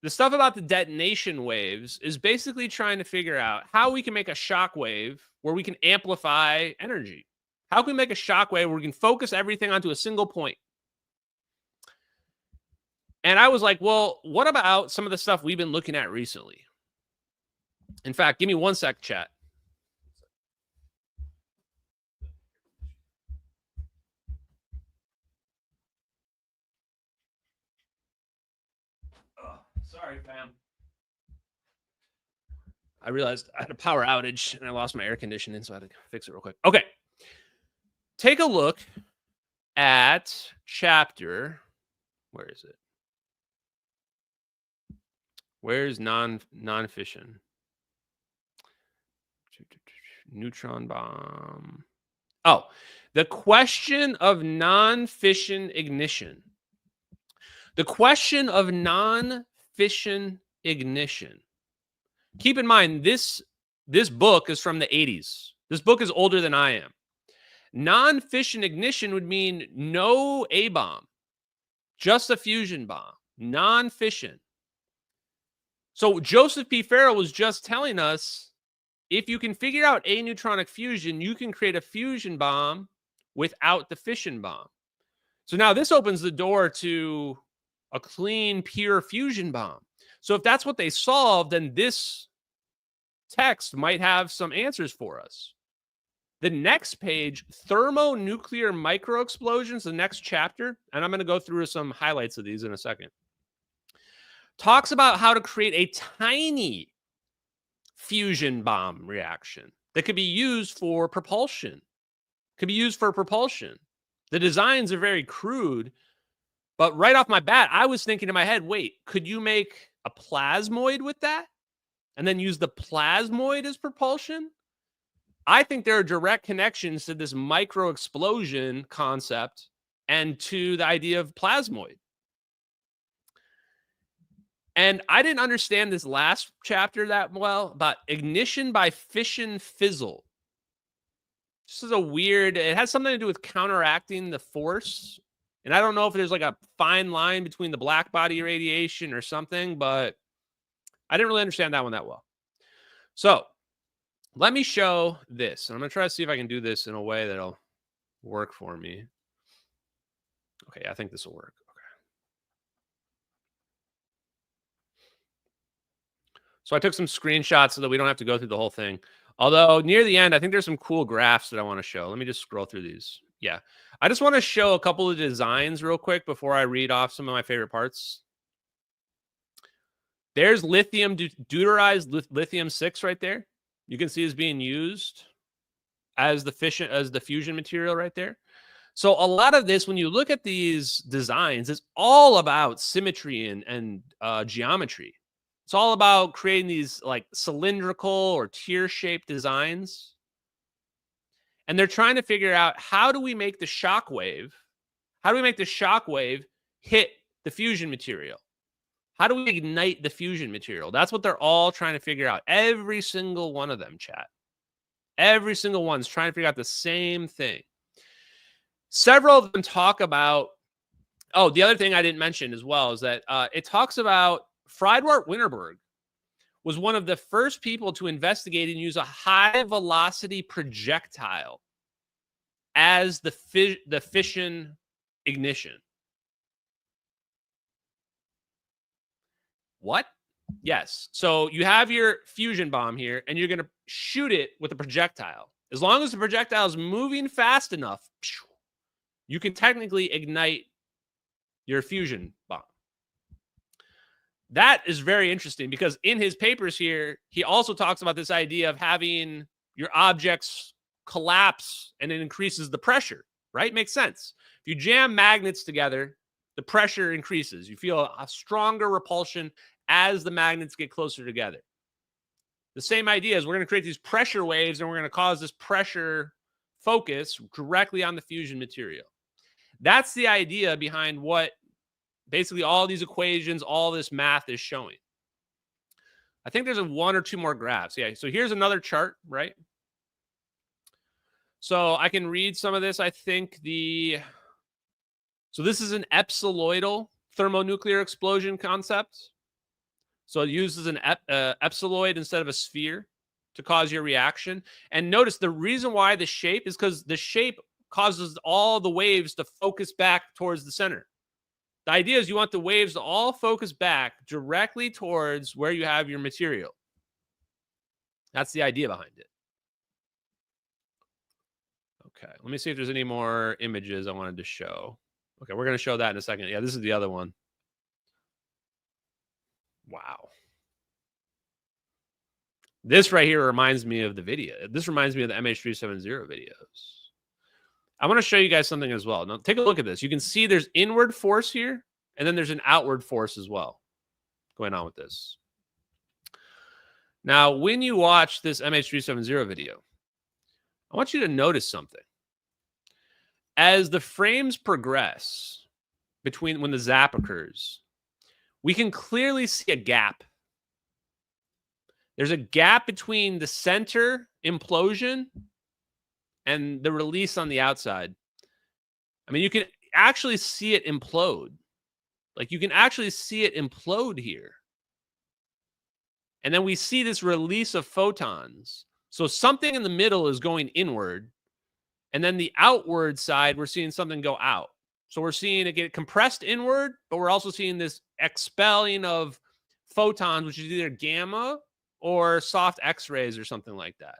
Speaker 5: the stuff about the detonation waves is basically trying to figure out how we can make a shock wave where we can amplify energy. How can we make a shock wave where we can focus everything onto a single point? And I was like, well, what about some of the stuff we've been looking at recently? In fact, give me 1 sec, chat. Oh, sorry, fam. I realized I had a power outage and I lost my air conditioning, so I had to fix it real quick. Okay. Take a look at chapter. Where is it? Where's non-fission? Neutron bomb. Oh, the question of non-fission ignition. The question of non-fission ignition. Keep in mind, this book is from the 80s. This book is older than I am. Non-fission ignition would mean no A-bomb, just a fusion bomb, non-fission. So Joseph P. Farrell was just telling us, if you can figure out aneutronic fusion, you can create a fusion bomb without the fission bomb. So now this opens the door to a clean, pure fusion bomb. So if that's what they solved, then this text might have some answers for us. The next page, thermonuclear microexplosions, the next chapter, and I'm going to go through some highlights of these in a second, talks about how to create a tiny fusion bomb reaction that could be used for propulsion. The designs are very crude, but right off my bat, I was thinking in my head, wait, could you make a plasmoid with that and then use the plasmoid as propulsion? I think there are direct connections to this micro explosion concept and to the idea of plasmoid. And I didn't understand this last chapter that well about ignition by fission fizzle. This is a weird, it has something to do with counteracting the force. And I don't know if there's like a fine line between the black body radiation or something, but I didn't really understand that one that well. So let me show this. I'm going to try to see if I can do this in a way that'll work for me. Okay, I think this will work. So I took some screenshots so that we don't have to go through the whole thing. Although near the end, I think there's some cool graphs that I want to show. Let me just scroll through these. Yeah. I just want to show a couple of designs real quick before I read off some of my favorite parts. There's lithium, deuterized lithium-6 right there. You can see is being used as the fusion material right there. So a lot of this, when you look at these designs, is all about symmetry and geometry. It's all about creating these like cylindrical or tear-shaped designs. And they're trying to figure out, how do we make the shock wave hit the fusion material? How do we ignite the fusion material? That's what they're all trying to figure out. Every single one of them, chat. Every single one's trying to figure out the same thing. Several of them talk about, oh, the other thing I didn't mention as well is that it talks about Friedwardt Winterberg was one of the first people to investigate and use a high velocity projectile as the fission ignition. What? Yes. So you have your fusion bomb here, and you're going to shoot it with a projectile. As long as the projectile is moving fast enough, you can technically ignite your fusion bomb. That is very interesting because in his papers here, he also talks about this idea of having your objects collapse and it increases the pressure, right? Makes sense. If you jam magnets together, the pressure increases. You feel a stronger repulsion as the magnets get closer together. The same idea is we're going to create these pressure waves and we're going to cause this pressure focus directly on the fusion material. That's the idea behind what basically all these equations, all this math is showing. I think there's one or two more graphs. Yeah, so here's another chart, right? So I can read some of this. I think so this is an epsiloidal thermonuclear explosion concept. So it uses an epsiloid instead of a sphere to cause your reaction. And notice the reason why the shape is because the shape causes all the waves to focus back towards the center. The idea is you want the waves to all focus back directly towards where you have your material. That's the idea behind it. Okay, let me see if there's any more images I wanted to show. Okay, we're going to show that in a second. Yeah, this is the other one. Wow. This right here reminds me of the video. This reminds me of the MH370 videos. I want to show you guys something as well. Now, take a look at this. You can see there's inward force here, and then there's an outward force as well going on with this. Now, when you watch this MH370 video, I want you to notice something. As the frames progress between when the zap occurs, we can clearly see a gap. There's a gap between the center implosion and the release on the outside. I mean, you can actually see it implode. Like, you can actually see it implode here. And then we see this release of photons. So something in the middle is going inward. And then the outward side, we're seeing something go out. So we're seeing it get compressed inward, but we're also seeing this expelling of photons, which is either gamma or soft X-rays or something like that.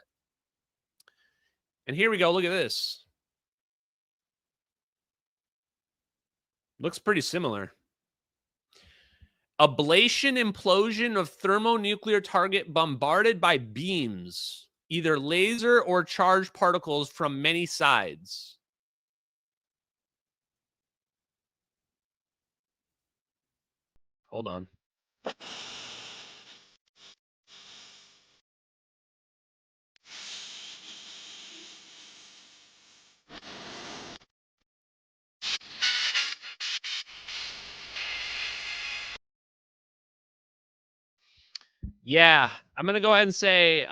Speaker 5: And here we go. Look at this. Looks pretty similar. Ablation implosion of thermonuclear target bombarded by beams, either laser or charged particles from many sides. Hold on. Yeah, I'm going to go ahead and say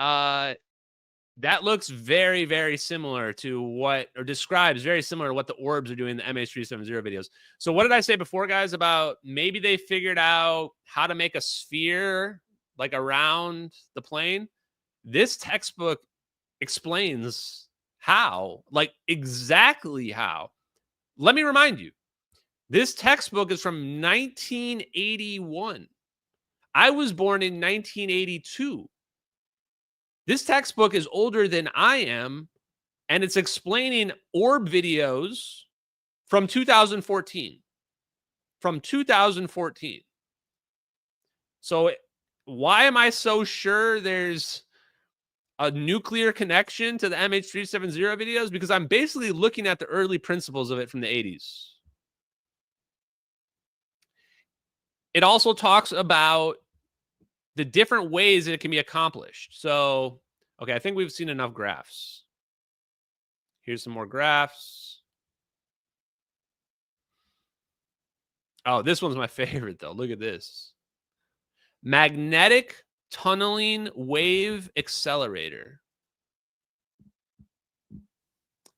Speaker 5: that looks very, very similar to what, or describes very similar to what the orbs are doing in the MH370 videos. So what did I say before, guys, about maybe they figured out how to make a sphere like around the plane? This textbook explains how, like exactly how. Let me remind you, this textbook is from 1981. I was born in 1982. This textbook is older than I am, and it's explaining orb videos from 2014. From 2014. So why am I so sure there's a nuclear connection to the MH370 videos? Because I'm basically looking at the early principles of it from the 80s. It also talks about the different ways that it can be accomplished. So, okay, I think we've seen enough graphs. Here's some more graphs. Oh, this one's my favorite, though. Look at this. Magnetic tunneling wave accelerator.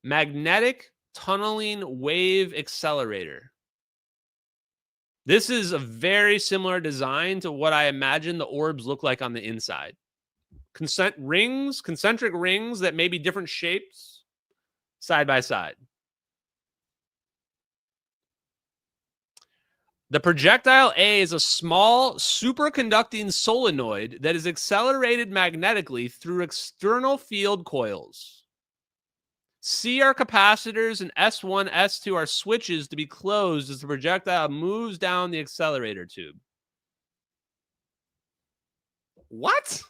Speaker 5: Magnetic tunneling wave accelerator. This is a very similar design to what I imagine the orbs look like on the inside. Concentric rings that may be different shapes side by side. The projectile A is a small superconducting solenoid that is accelerated magnetically through external field coils. C are capacitors and S1, S2 are switches to be closed as the projectile moves down the accelerator tube. What?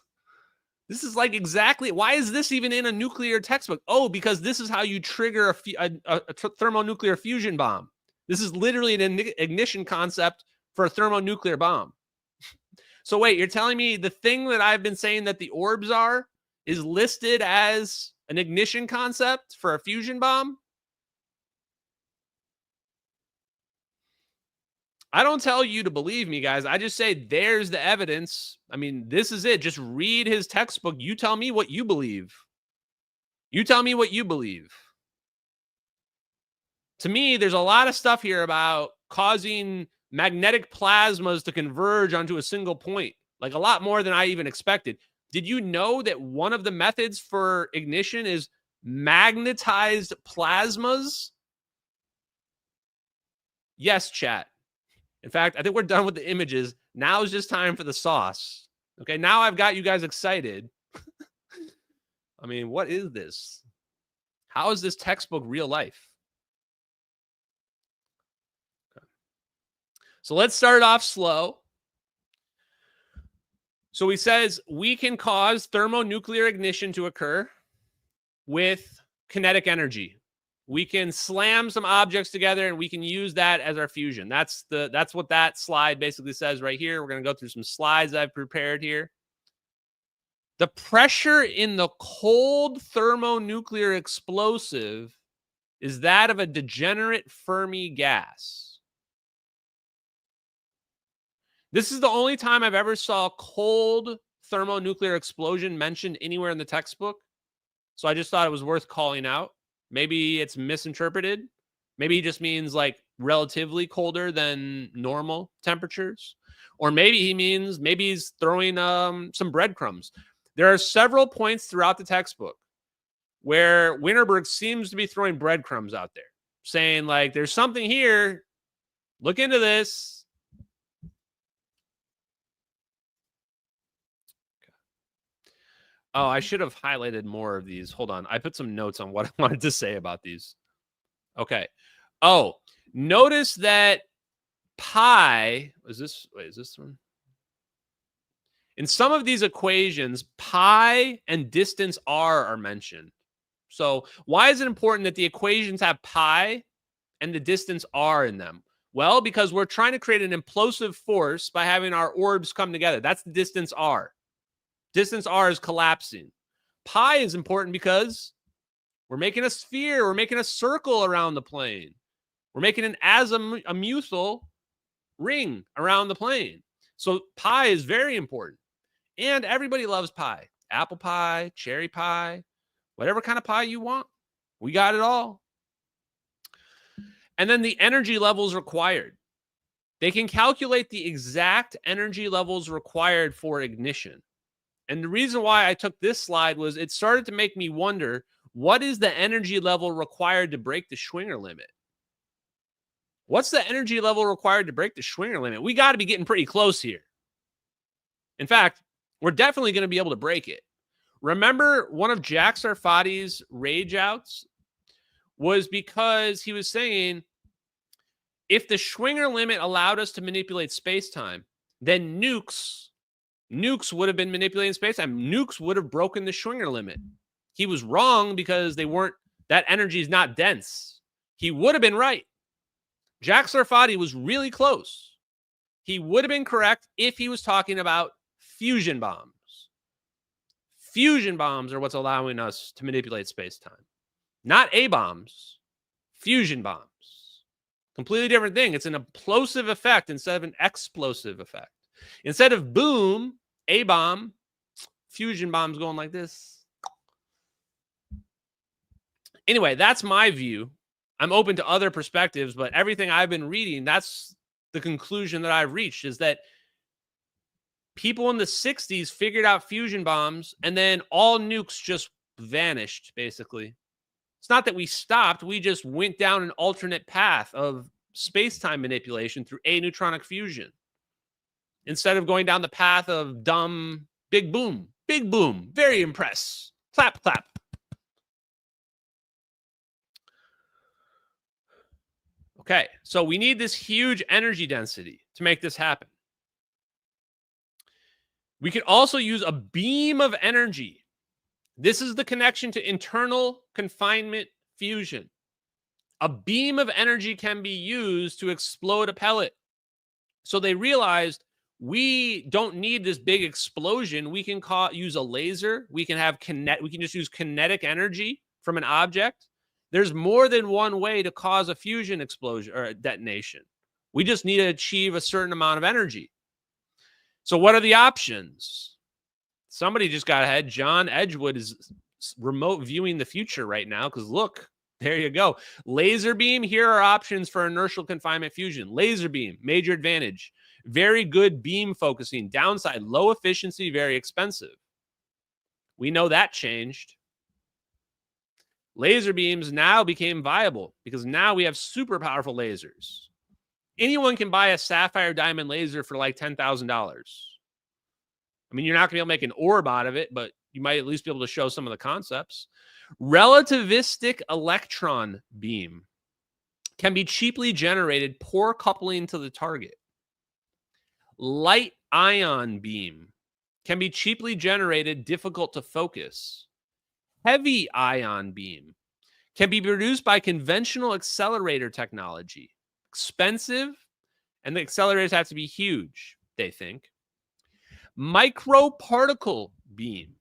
Speaker 5: This is like exactly, why is this even in a nuclear textbook? Oh, because this is how you trigger a thermonuclear fusion bomb. This is literally an ignition concept for a thermonuclear bomb. So wait, you're telling me the thing that I've been saying that the orbs are is listed as an ignition concept for a fusion bomb? I don't tell you to believe me, guys. I just say there's the evidence. I mean, this is it. Just read his textbook. You tell me what you believe. You tell me what you believe. To me, there's a lot of stuff here about causing magnetic plasmas to converge onto a single point, like a lot more than I even expected. Did you know that one of the methods for ignition is magnetized plasmas? Yes, chat. In fact, I think we're done with the images. Now is just time for the sauce. Okay, now I've got you guys excited. I mean, what is this? How is this textbook real life? Okay. So let's start off slow. So he says we can cause thermonuclear ignition to occur with kinetic energy. We can slam some objects together and we can use that as our fusion. That's what that slide basically says right here. We're going to go through some slides I've prepared here. The pressure in the cold thermonuclear explosive is that of a degenerate Fermi gas. This is the only time I've ever saw cold thermonuclear explosion mentioned anywhere in the textbook. So I just thought it was worth calling out. Maybe it's misinterpreted. Maybe he just means like relatively colder than normal temperatures. Or maybe he means, maybe he's throwing some breadcrumbs. There are several points throughout the textbook where Winterberg seems to be throwing breadcrumbs out there, saying like, there's something here. Look into this. Oh, I should have highlighted more of these. Hold on. I put some notes on what I wanted to say about these. Okay. Oh, notice that pi, is this one? In some of these equations, pi and distance r are mentioned. So why is it important that the equations have pi and the distance r in them? Well, because we're trying to create an implosive force by having our orbs come together. That's the distance r. Distance r is collapsing. Pi is important because we're making a sphere. We're making a circle around the plane. We're making an azimuthal ring around the plane. So pi is very important. And everybody loves pie. Apple pie, cherry pie, whatever kind of pie you want. We got it all. And then the energy levels required. They can calculate the exact energy levels required for ignition. And the reason why I took this slide was it started to make me wonder, what is the energy level required to break the Schwinger limit? What's the energy level required to break the Schwinger limit? We got to be getting pretty close here. In fact, we're definitely going to be able to break it. Remember, one of Jack Sarfati's rage outs was because he was saying, if the Schwinger limit allowed us to manipulate space-time, then nukes would have been manipulating space-time. Nukes would have broken the Schwinger limit. He was wrong because that energy is not dense. He would have been right. Jack Sarfati was really close. He would have been correct if he was talking about fusion bombs. Fusion bombs are what's allowing us to manipulate space-time. Not A-bombs, fusion bombs. Completely different thing. It's an implosive effect instead of an explosive effect. Instead of boom, A-bomb, fusion bombs going like this. Anyway, that's my view. I'm open to other perspectives, but everything I've been reading, that's the conclusion that I've reached, is that people in the 60s figured out fusion bombs, and then all nukes just vanished, basically. It's not that we stopped. We just went down an alternate path of space-time manipulation through aneutronic fusion instead of going down the path of dumb big boom. Big boom. Very impressed. Clap, clap. Okay, so we need this huge energy density to make this happen. We could also use a beam of energy. This is the connection to internal confinement fusion. A beam of energy can be used to explode a pellet. So they realized we don't need this big explosion. We can use a laser. We can just use kinetic energy from an object. There's more than one way to cause a fusion explosion or a detonation. We just need to achieve a certain amount of energy. So what are the options? Somebody just got ahead. John Edgewood is remote viewing the future right now because look, there you go. Laser beam. Here are options for inertial confinement fusion. Laser beam, major advantage. Very good beam focusing. Downside, low efficiency, very expensive. We know that changed. Laser beams now became viable because now we have super powerful lasers. Anyone can buy a sapphire diamond laser for like $10,000. I mean, you're not going to be able to make an orb out of it, but you might at least be able to show some of the concepts. Relativistic electron beam can be cheaply generated, poor coupling to the target. Light ion beam can be cheaply generated, difficult to focus. Heavy ion beam can be produced by conventional accelerator technology. Expensive, and the accelerators have to be huge, they think. Microparticle beam.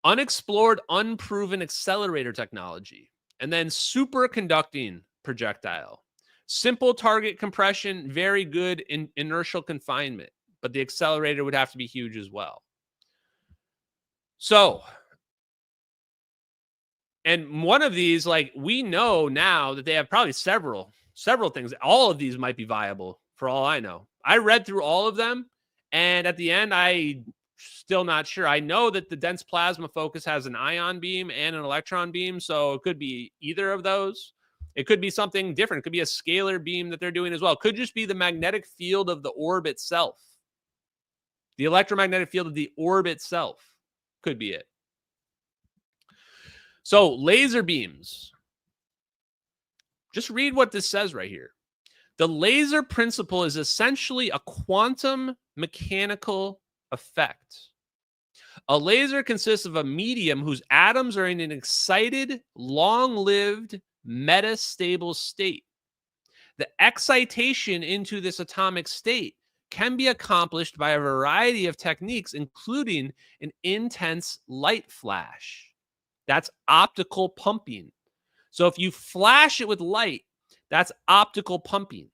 Speaker 5: Unexplored, unproven accelerator technology. And then superconducting projectile. Simple target compression, very good in inertial confinement, but the accelerator would have to be huge as well. So, and one of these, like, we know now that they have probably several things. All of these might be viable for all I know. I read through all of them, and at the end, I still not sure. I know that the dense plasma focus has an ion beam and an electron beam, so it could be either of those. It could be something different. It could be a scalar beam that they're doing as well. It could just be the magnetic field of the orb itself. The electromagnetic field of the orb itself could be it. So laser beams. Just read what this says right here. The laser principle is essentially a quantum mechanical effect. A laser consists of a medium whose atoms are in an excited, long-lived, metastable state. The excitation into this atomic state can be accomplished by a variety of techniques, including an intense light flash. That's optical pumping. So if you flash it with light, that's optical pumping.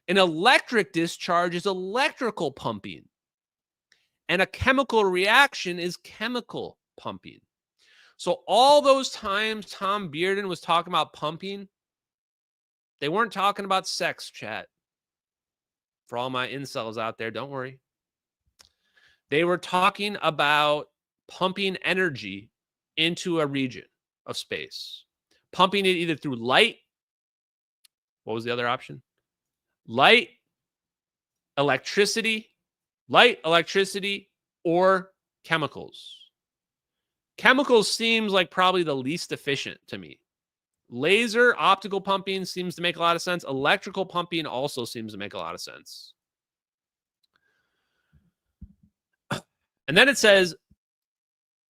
Speaker 5: An electric discharge is electrical pumping. And a chemical reaction is chemical pumping. So all those times Tom Bearden was talking about pumping, they weren't talking about sex, chat. For all my incels out there, don't worry. They were talking about pumping energy into a region of space. Pumping it either through light. What was the other option? Light, electricity, or chemicals. Chemicals seems like probably the least efficient to me. Laser optical pumping seems to make a lot of sense. Electrical pumping also seems to make a lot of sense. And then it says,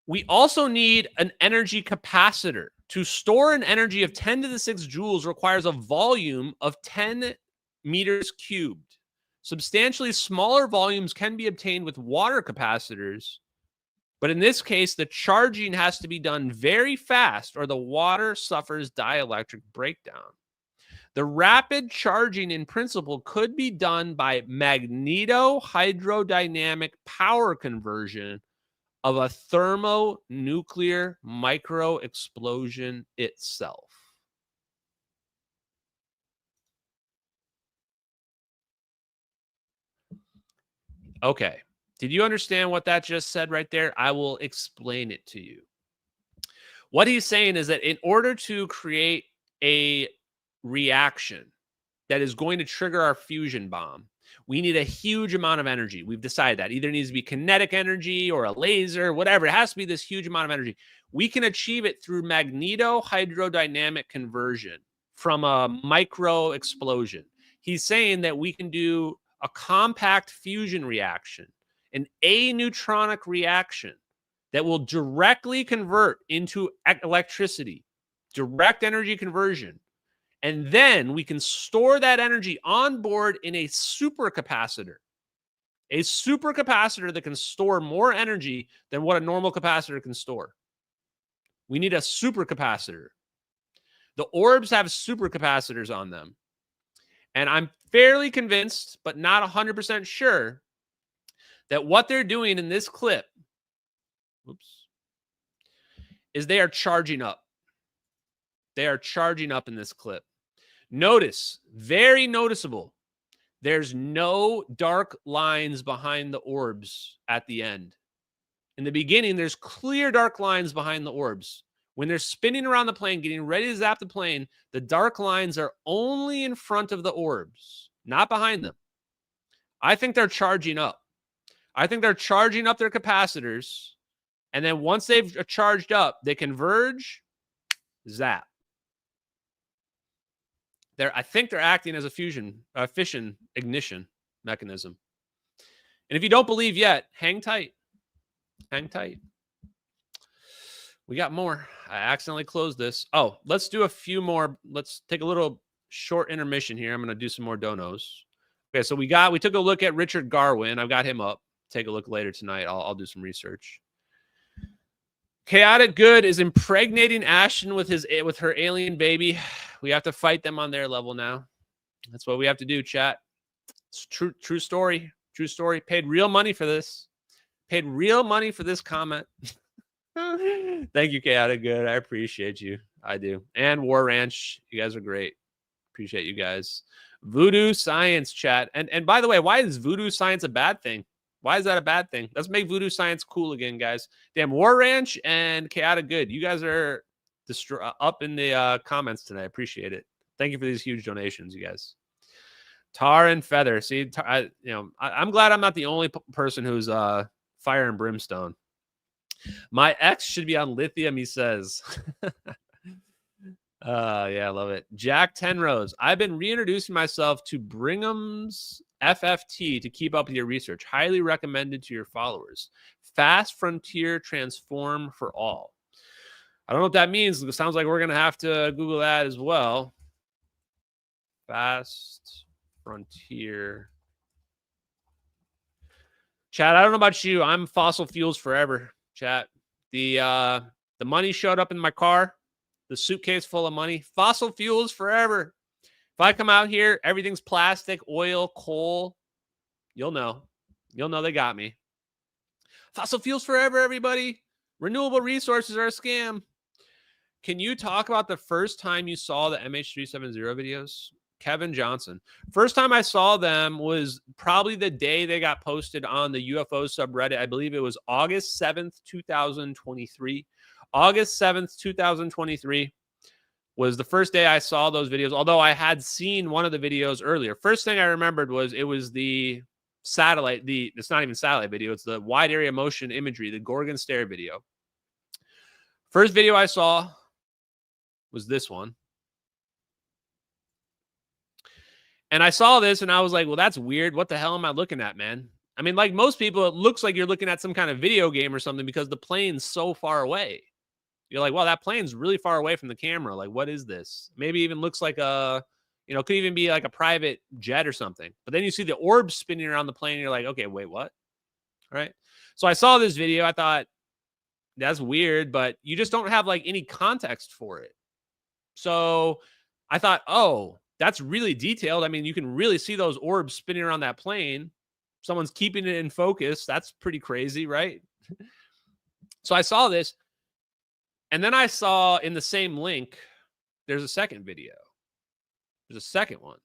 Speaker 5: we also need an energy capacitor. To store an energy of 10 to the 6 joules requires a volume of 10 meters cubed. Substantially smaller volumes can be obtained with water capacitors, but in this case, the charging has to be done very fast or the water suffers dielectric breakdown. The rapid charging in principle could be done by magneto-hydrodynamic power conversion of a thermonuclear micro-explosion itself. Okay. Did you understand what that just said right there? I will explain it to you. What he's saying is that in order to create a reaction that is going to trigger our fusion bomb, we need a huge amount of energy. We've decided that. Either it needs to be kinetic energy or a laser, whatever. It has to be this huge amount of energy. We can achieve it through magneto-hydrodynamic conversion from a micro explosion. He's saying that we can do a compact fusion reaction, an aneutronic reaction that will directly convert into electricity, direct energy conversion. And then we can store that energy on board in a supercapacitor that can store more energy than what a normal capacitor can store. We need a supercapacitor. The orbs have supercapacitors on them. And I'm fairly convinced, but not 100% sure, that what they're doing in this clip is they are charging up. They are charging up in this clip. Notice, very noticeable, there's no dark lines behind the orbs at the end. In the beginning, there's clear dark lines behind the orbs. When they're spinning around the plane, getting ready to zap the plane, the dark lines are only in front of the orbs, not behind them. I think they're charging up. I think they're charging up their capacitors, and then once they've charged up, they converge, zap. I think they're acting as a fission ignition mechanism. And if you don't believe yet, hang tight. Hang tight. We got more. I accidentally closed this. Oh, let's do a few more. Let's take a little short intermission here. I'm going to do some more donos. Okay, so we took a look at Richard Garwin. I've got him up. Take a look later tonight. I'll do some research. Chaotic Good is impregnating Ashton with her alien baby. We have to fight them on their level now. That's what we have to do, chat. It's true story. True story. Paid real money for this. Paid real money for this comment. Thank you, Chaotic Good. I appreciate you. I do. And War Ranch. You guys are great. Appreciate you guys. Voodoo Science, chat. And by the way, why is Voodoo Science a bad thing? Why is that a bad thing? Let's make Voodoo Science cool again, guys. Damn, War Ranch and Chaotic Good. You guys are up in the comments tonight. I appreciate it. Thank you for these huge donations, you guys. Tar and Feather. See, I'm glad I'm not the only person who's fire and brimstone. My ex should be on lithium, he says. Yeah, I love it. Jack Tenrose. I've been reintroducing myself to Brigham's FFT to keep up with your research. Highly recommended to your followers. Fast Frontier Transform for All. I don't know what that means. It sounds like we're going to have to Google that as well. Fast Frontier. Chat, I don't know about you. I'm fossil fuels forever, chat. The money showed up in my car. The suitcase full of money. Fossil fuels forever. If I come out here, everything's plastic, oil, coal. You'll know. You'll know they got me. Fossil fuels forever, everybody. Renewable resources are a scam. Can you talk about the first time you saw the MH370 videos? Kevin Johnson. First time I saw them was probably the day they got posted on the UFO subreddit. I believe it was August 7th, 2023. August 7th, 2023 was the first day I saw those videos, although I had seen one of the videos earlier. First thing I remembered was it was the satellite, it's not even satellite video, it's the wide area motion imagery, the Gorgon stare video. First video I saw was this one. And I saw this and I was like, well, that's weird. What the hell am I looking at, man? I mean, like most people, it looks like you're looking at some kind of video game or something because the plane's so far away. You're like, well, that plane's really far away from the camera. Like, what is this? Maybe even looks like a, You know, it could even be like a private jet or something. But then you see the orbs spinning around the plane and you're like, okay, wait, what? Right? So I saw this video. I thought, that's weird, but you just don't have like any context for it. So I thought, oh, that's really detailed. I mean, you can really see those orbs spinning around that plane. Someone's keeping it in focus. That's pretty crazy, right? So I saw this. And then I saw in the same link, there's a second video. There's a second one.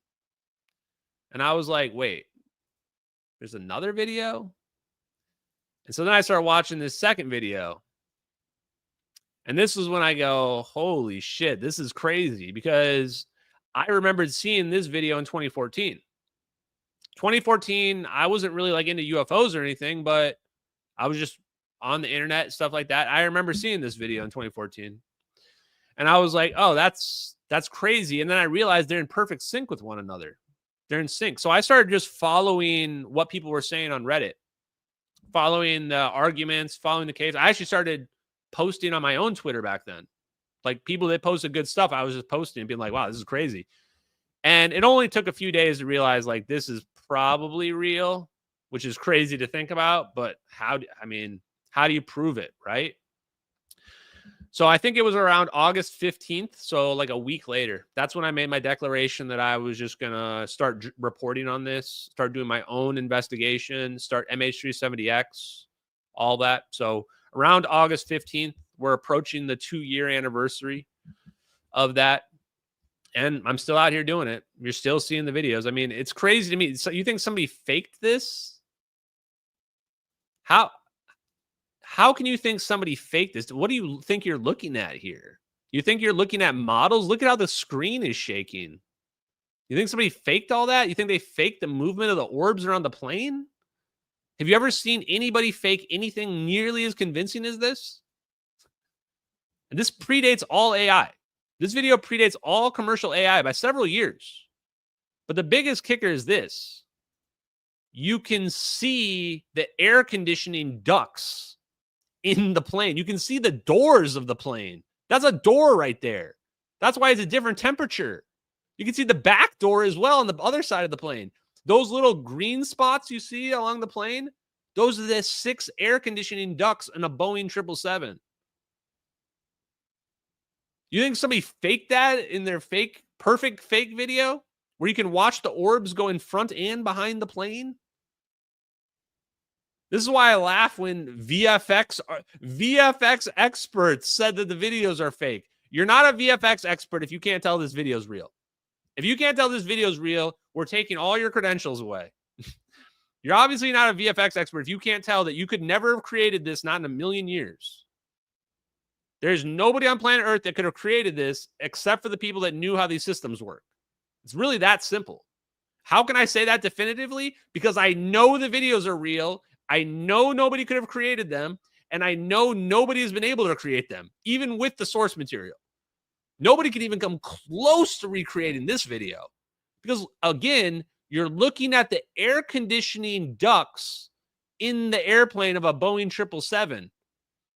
Speaker 5: And I was like, wait, there's another video? And so then I started watching this second video. And this was when I go, holy shit, this is crazy, because I remembered seeing this video in 2014. 2014, I wasn't really like into UFOs or anything, but I was just on the internet, stuff like that. I remember seeing this video in 2014. And I was like, oh, that's crazy. And then I realized they're in perfect sync with one another. They're in sync. So I started just following what people were saying on Reddit, following the arguments, following the case. I actually started posting on my own Twitter back then. Like people that posted good stuff, I was just posting and being like, wow, this is crazy. And it only took a few days to realize like this is probably real, which is crazy to think about. But how do you prove it, right? So I think it was around August 15th. So like a week later, that's when I made my declaration that I was just going to start reporting on this, start doing my own investigation, start MH370X, all that. So around August 15th, we're approaching the 2-year anniversary of that. And I'm still out here doing it. You're still seeing the videos. I mean, it's crazy to me. So you think somebody faked this? How can you think somebody faked this? What do you think you're looking at here? You think you're looking at models? Look at how the screen is shaking. You think somebody faked all that? You think they faked the movement of the orbs around the plane? Have you ever seen anybody fake anything nearly as convincing as this? And this predates all AI. This video predates all commercial AI by several years. But the biggest kicker is this. You can see the air conditioning ducts in the plane. You can see the doors of the plane. That's a door right there. That's why it's a different temperature. You can see the back door as well on the other side of the plane. Those little green spots you see along the plane, those are the 6 air conditioning ducts in a Boeing 777. You think somebody faked that in their perfect fake video where you can watch the orbs go in front and behind the plane? This is why I laugh when VFX experts said that the videos are fake. You're not a VFX expert if you can't tell this video is real. If you can't tell this video is real, we're taking all your credentials away. You're obviously not a VFX expert if you can't tell that you could never have created this, not in a million years. There's nobody on planet Earth that could have created this except for the people that knew how these systems work. It's really that simple. How can I say that definitively? Because I know the videos are real. I know nobody could have created them, and I know nobody has been able to create them, even with the source material. Nobody can even come close to recreating this video because, again, you're looking at the air conditioning ducts in the airplane of a Boeing 777.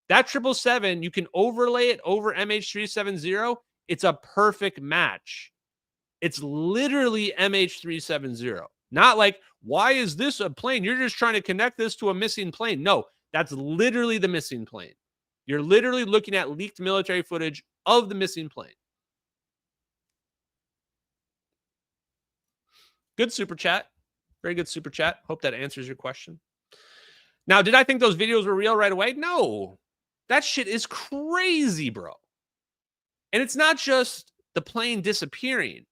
Speaker 5: That 777, you can overlay it over MH370. It's a perfect match. It's literally MH370. Not like, why is this a plane? You're just trying to connect this to a missing plane. No, that's literally the missing plane. You're literally looking at leaked military footage of the missing plane. Good super chat. Very good super chat. Hope that answers your question. Now, did I think those videos were real right away? No. That shit is crazy, bro. And it's not just the plane disappearing.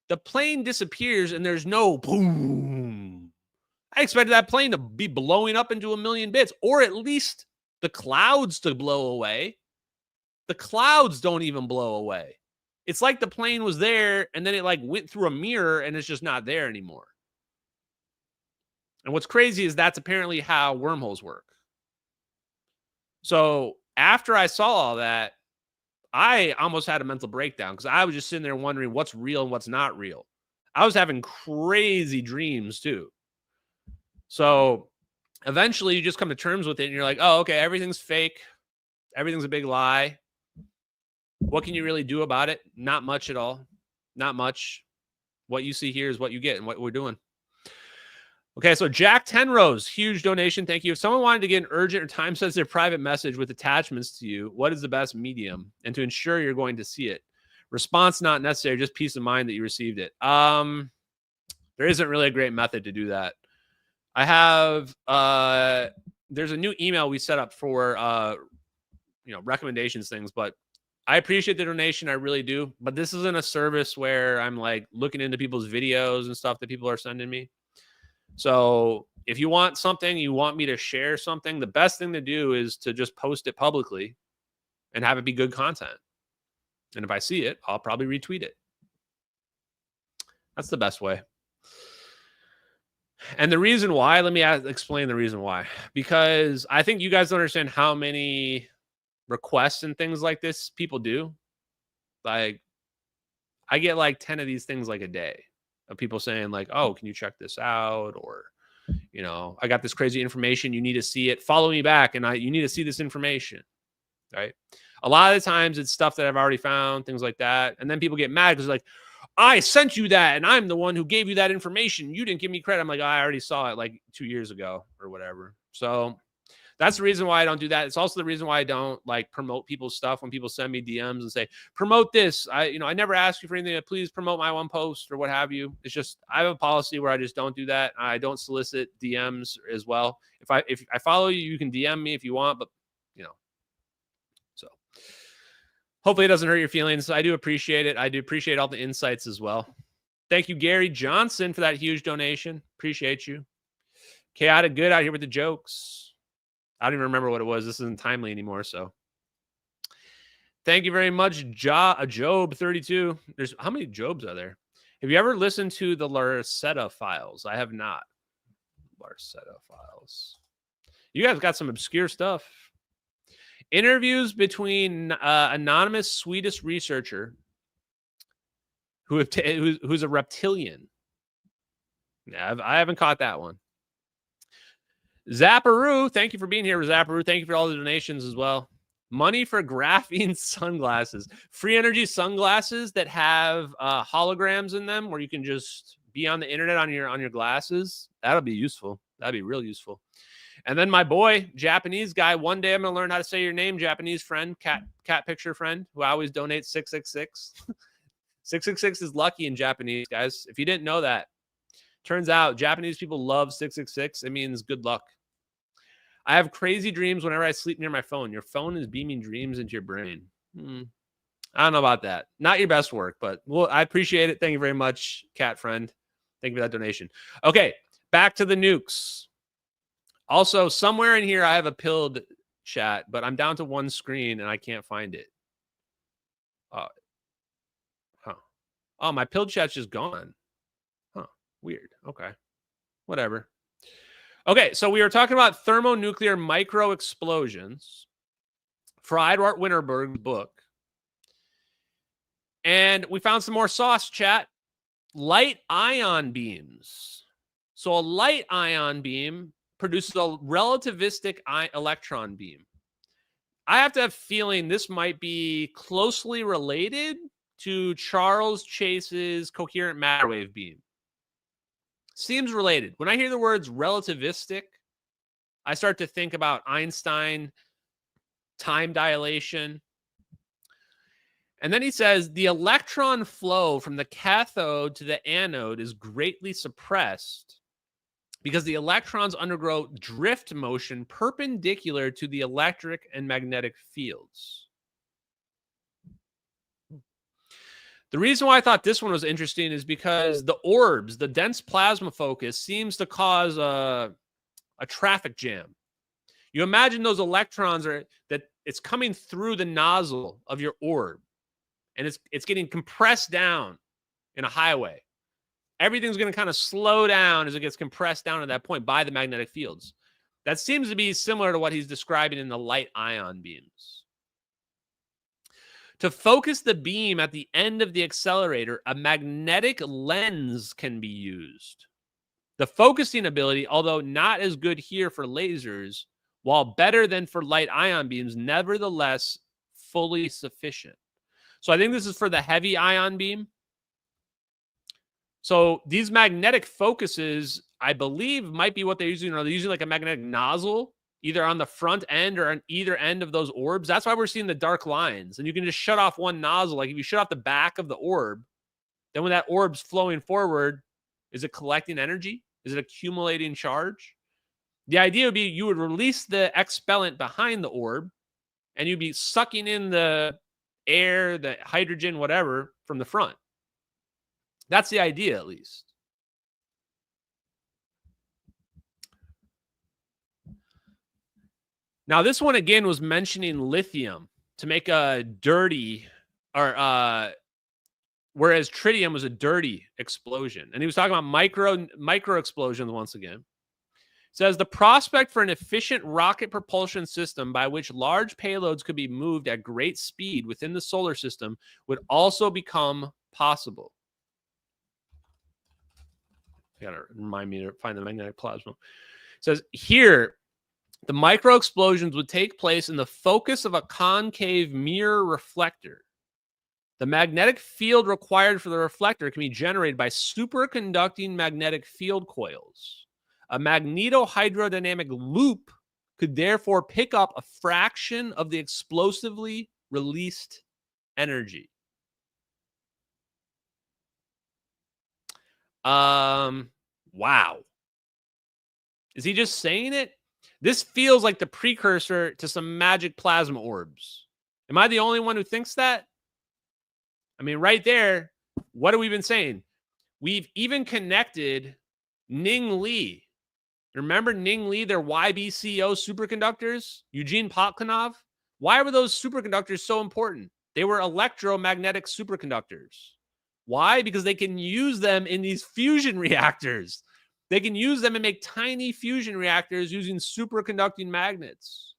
Speaker 5: The plane disappears and there's no boom. I expected that plane to be blowing up into a million bits, or at least the clouds to blow away. The clouds don't even blow away. It's like the plane was there and then it like went through a mirror and it's just not there anymore. And what's crazy is that's apparently how wormholes work. So after I saw all that, I almost had a mental breakdown because I was just sitting there wondering what's real and what's not real. I was having crazy dreams too. So eventually you just come to terms with it and you're like, oh, okay, everything's fake. Everything's a big lie. What can you really do about it? Not much at all. Not much. what you see here is what you get and what we're doing. Okay, so Jack Tenrose, huge donation. Thank you. If someone wanted to get an urgent or time-sensitive private message with attachments to you, what is the best medium? And to ensure you're going to see it. Response not necessary, just peace of mind that you received it. There isn't really a great method to do that. I have there's a new email we set up for recommendations things, but I appreciate the donation, I really do. But this isn't a service where I'm like looking into people's videos and stuff that people are sending me. So if you want something, you want me to share something, the best thing to do is to just post it publicly and have it be good content. And if I see it, I'll probably retweet it. That's the best way. And the reason why, let me explain the reason why. Because I think you guys don't understand how many requests and things like this people do. Like, I get like 10 of these things like a day of people saying like, oh, can you check this out? Or, I got this crazy information. You need to see it. Follow me back. And you need to see this information. Right. A lot of the times it's stuff that I've already found, things like that. And then people get mad because like, I sent you that and I'm the one who gave you that information. You didn't give me credit. I'm like, I already saw it like 2 years ago or whatever. So that's the reason why I don't do that. It's also the reason why I don't like promote people's stuff when people send me DMs and say, promote this. I never ask you for anything. Please promote my one post or what have you. It's just, I have a policy where I just don't do that. I don't solicit DMs as well. If I follow you, you can DM me if you want, but so hopefully it doesn't hurt your feelings. I do appreciate it. I do appreciate all the insights as well. Thank you, Gary Johnson, for that huge donation. Appreciate you. Chaotic Good out here with the jokes. I don't even remember what it was. This isn't timely anymore, so. Thank you very much, Job 32. There's how many Jobs are there? Have you ever listened to the Larcetta Files? I have not. Larcetta Files. You guys got some obscure stuff. Interviews between anonymous Swedish researcher who's a reptilian. Yeah, I haven't caught that one. Zapparoo, thank you for being here, Zapparoo. Thank you for all the donations as well. Money for graphene sunglasses. Free energy sunglasses that have holograms in them where you can just be on the internet on your glasses. That'll be useful. That'd be real useful. And then my boy, Japanese guy, one day I'm going to learn how to say your name, Japanese friend, cat picture friend, who always donates 666. 666 is lucky in Japanese, guys. If you didn't know that. Turns out Japanese people love 666. It means good luck. I have crazy dreams whenever I sleep near my phone. Your phone is beaming dreams into your brain. I don't know about that. Not your best work, but I appreciate it. Thank you very much, cat friend. Thank you for that donation. Okay, back to the nukes. Also, somewhere in here, I have a pilled chat, but I'm down to one screen and I can't find it. Oh, my pilled chat's just gone. Weird. Okay. Whatever. Okay, so we were talking about thermonuclear micro explosions. Friedwardt Winterberg's book. And we found some more sauce, chat. Light ion beams. So a light ion beam produces a relativistic electron beam. I have to have a feeling this might be closely related to Charles Chase's coherent matter wave beam. Seems related. When I hear the words relativistic, I start to think about Einstein, time dilation. And then he says the electron flow from the cathode to the anode is greatly suppressed because the electrons undergo drift motion perpendicular to the electric and magnetic fields. The reason why I thought this one was interesting is because the orbs, the dense plasma focus, seems to cause a traffic jam. You imagine those electrons that it's coming through the nozzle of your orb, and it's getting compressed down in a highway. Everything's going to kind of slow down as it gets compressed down at that point by the magnetic fields. That seems to be similar to what he's describing in the light ion beams. To focus the beam at the end of the accelerator, a magnetic lens can be used. The focusing ability, although not as good here for lasers, while better than for light ion beams, nevertheless fully sufficient. So I think this is for the heavy ion beam. So these magnetic focuses, I believe, might be what they're using. Or they're using like a magnetic nozzle, either on the front end or on either end of those orbs. That's why we're seeing the dark lines. And you can just shut off one nozzle. Like if you shut off the back of the orb, then when that orb's flowing forward, is it collecting energy? Is it accumulating charge? The idea would be you would release the expellant behind the orb, and you'd be sucking in the air, the hydrogen, whatever, from the front. That's the idea, at least. Now, this one, again, was mentioning lithium to make a dirty, or whereas tritium was a dirty explosion. And he was talking about micro explosions once again. It says the prospect for an efficient rocket propulsion system by which large payloads could be moved at great speed within the solar system would also become possible. You gotta remind me to find the magnetic plasma. It says here, the micro explosions would take place in the focus of a concave mirror reflector. The magnetic field required for the reflector can be generated by superconducting magnetic field coils. A magnetohydrodynamic loop could therefore pick up a fraction of the explosively released energy. Wow. Is he just saying it? This feels like the precursor to some magic plasma orbs. Am I the only one who thinks that? I mean, right there, what have we been saying? We've even connected Ning Li. Remember Ning Li, their YBCO superconductors? Eugene Plotkinov? Why were those superconductors so important? They were electromagnetic superconductors. Why? Because they can use them in these fusion reactors. They can use them and make tiny fusion reactors using superconducting magnets.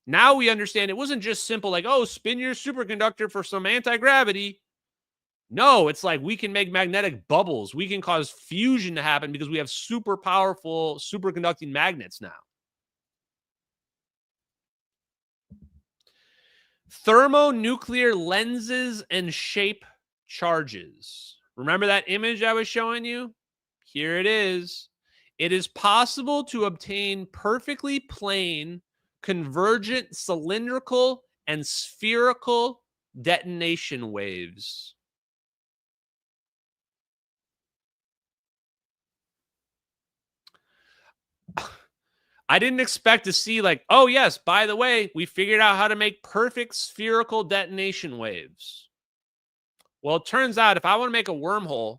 Speaker 5: Now we understand it wasn't just simple like, oh, spin your superconductor for some anti-gravity. No, it's like we can make magnetic bubbles. We can cause fusion to happen because we have super powerful superconducting magnets now. Thermonuclear lenses and shape charges. Remember that image I was showing you? Here it is. It is possible to obtain perfectly plane, convergent, cylindrical, and spherical detonation waves. I didn't expect to see like, oh yes, by the way, we figured out how to make perfect spherical detonation waves. Well, it turns out if I want to make a wormhole,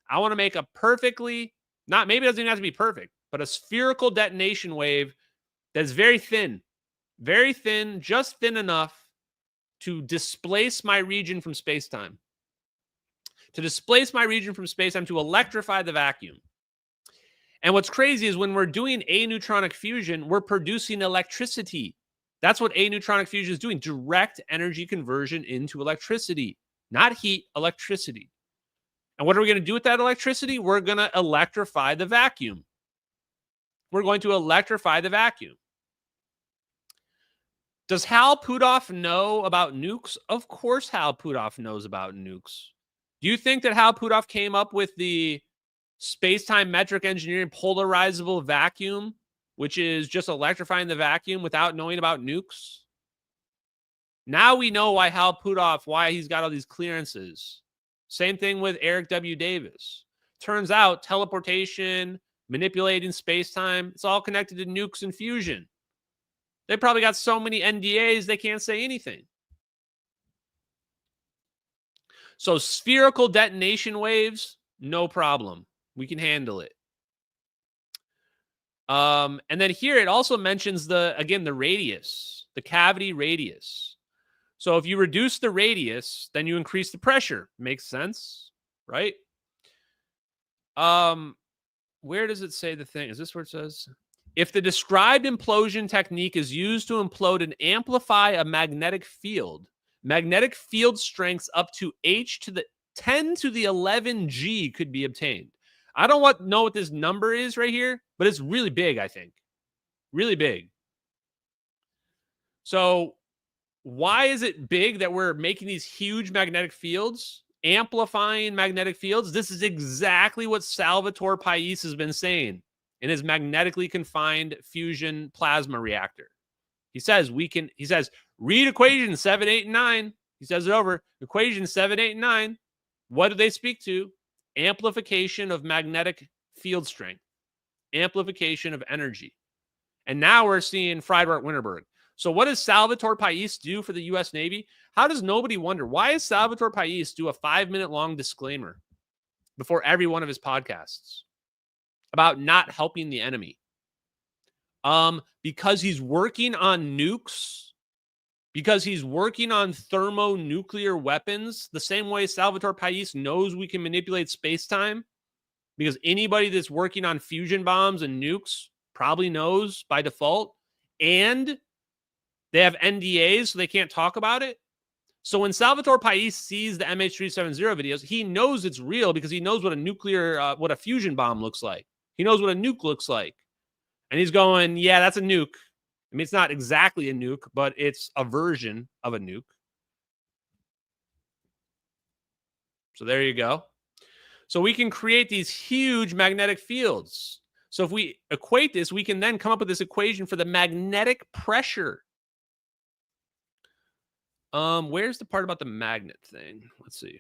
Speaker 5: I want to make a perfectly, not maybe it doesn't even have to be perfect, but a spherical detonation wave that's very thin, just thin enough to displace my region from space-time. To displace my region from space-time, to electrify the vacuum. And what's crazy is when we're doing aneutronic fusion, we're producing electricity. That's what aneutronic fusion is doing, direct energy conversion into electricity. Not heat, electricity. And what are we going to do with that electricity? We're going to electrify the vacuum. We're going to electrify the vacuum. Does Hal Puthoff know about nukes? Of course Hal Puthoff knows about nukes. Do you think that Hal Puthoff came up with the space-time metric engineering polarizable vacuum, which is just electrifying the vacuum without knowing about nukes? Now we know why Hal Puthoff, why he's got all these clearances. Same thing with Eric W. Davis. Turns out teleportation, manipulating space-time, it's all connected to nukes and fusion. They probably got so many NDAs they can't say anything. So spherical detonation waves, no problem. We can handle it. And then here it also mentions the radius, the cavity radius. So if you reduce the radius, then you increase the pressure. Makes sense, right? Where does it say the thing? Is this where it says? If the described implosion technique is used to implode and amplify a magnetic field strengths up to H to the 10 to the 11 G could be obtained. I don't know what this number is right here, but it's really big, I think. Really big. So why is it big that we're making these huge magnetic fields? amplifying magnetic fields. This is exactly what Salvatore Pais has been saying in his magnetically confined fusion plasma reactor. He says read equation 7, 8, and 9. He says it over. Equation 7, 8, and 9. What do they speak to? Amplification of magnetic field strength, amplification of energy. And now we're seeing Friedwardt Winterberg. So what does Salvatore Pais do for the U.S. Navy? How does nobody wonder? Why does Salvatore Pais do a 5-minute long disclaimer before every one of his podcasts about not helping the enemy? Because he's working on nukes, because he's working on thermonuclear weapons, the same way Salvatore Pais knows we can manipulate space-time, because anybody that's working on fusion bombs and nukes probably knows by default, and they have NDAs, so they can't talk about it. So when Salvatore Pais sees the MH370 videos, he knows it's real because he knows what what a fusion bomb looks like. He knows what a nuke looks like. And he's going, yeah, that's a nuke. I mean, it's not exactly a nuke, but it's a version of a nuke. So there you go. So we can create these huge magnetic fields. So if we equate this, we can then come up with this equation for the magnetic pressure. Where's the part about the magnet thing? Let's see.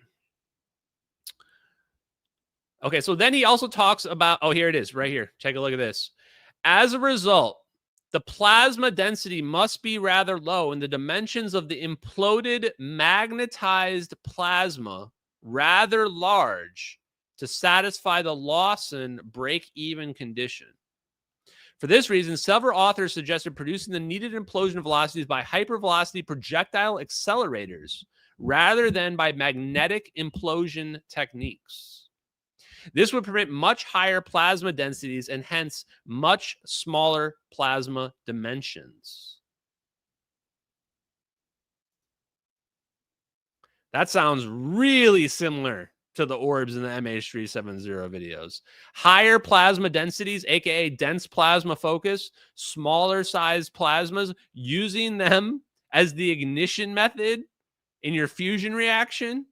Speaker 5: Okay, so then he also talks about, oh, here it is, right here. Take a look at this. As a result, the plasma density must be rather low and the dimensions of the imploded magnetized plasma rather large to satisfy the Lawson break-even condition. For this reason, several authors suggested producing the needed implosion velocities by hypervelocity projectile accelerators rather than by magnetic implosion techniques. This would permit much higher plasma densities and hence much smaller plasma dimensions. That sounds really similar to the orbs in the MH370 videos. Higher plasma densities, aka dense plasma focus, smaller sized plasmas, using them as the ignition method in your fusion reaction.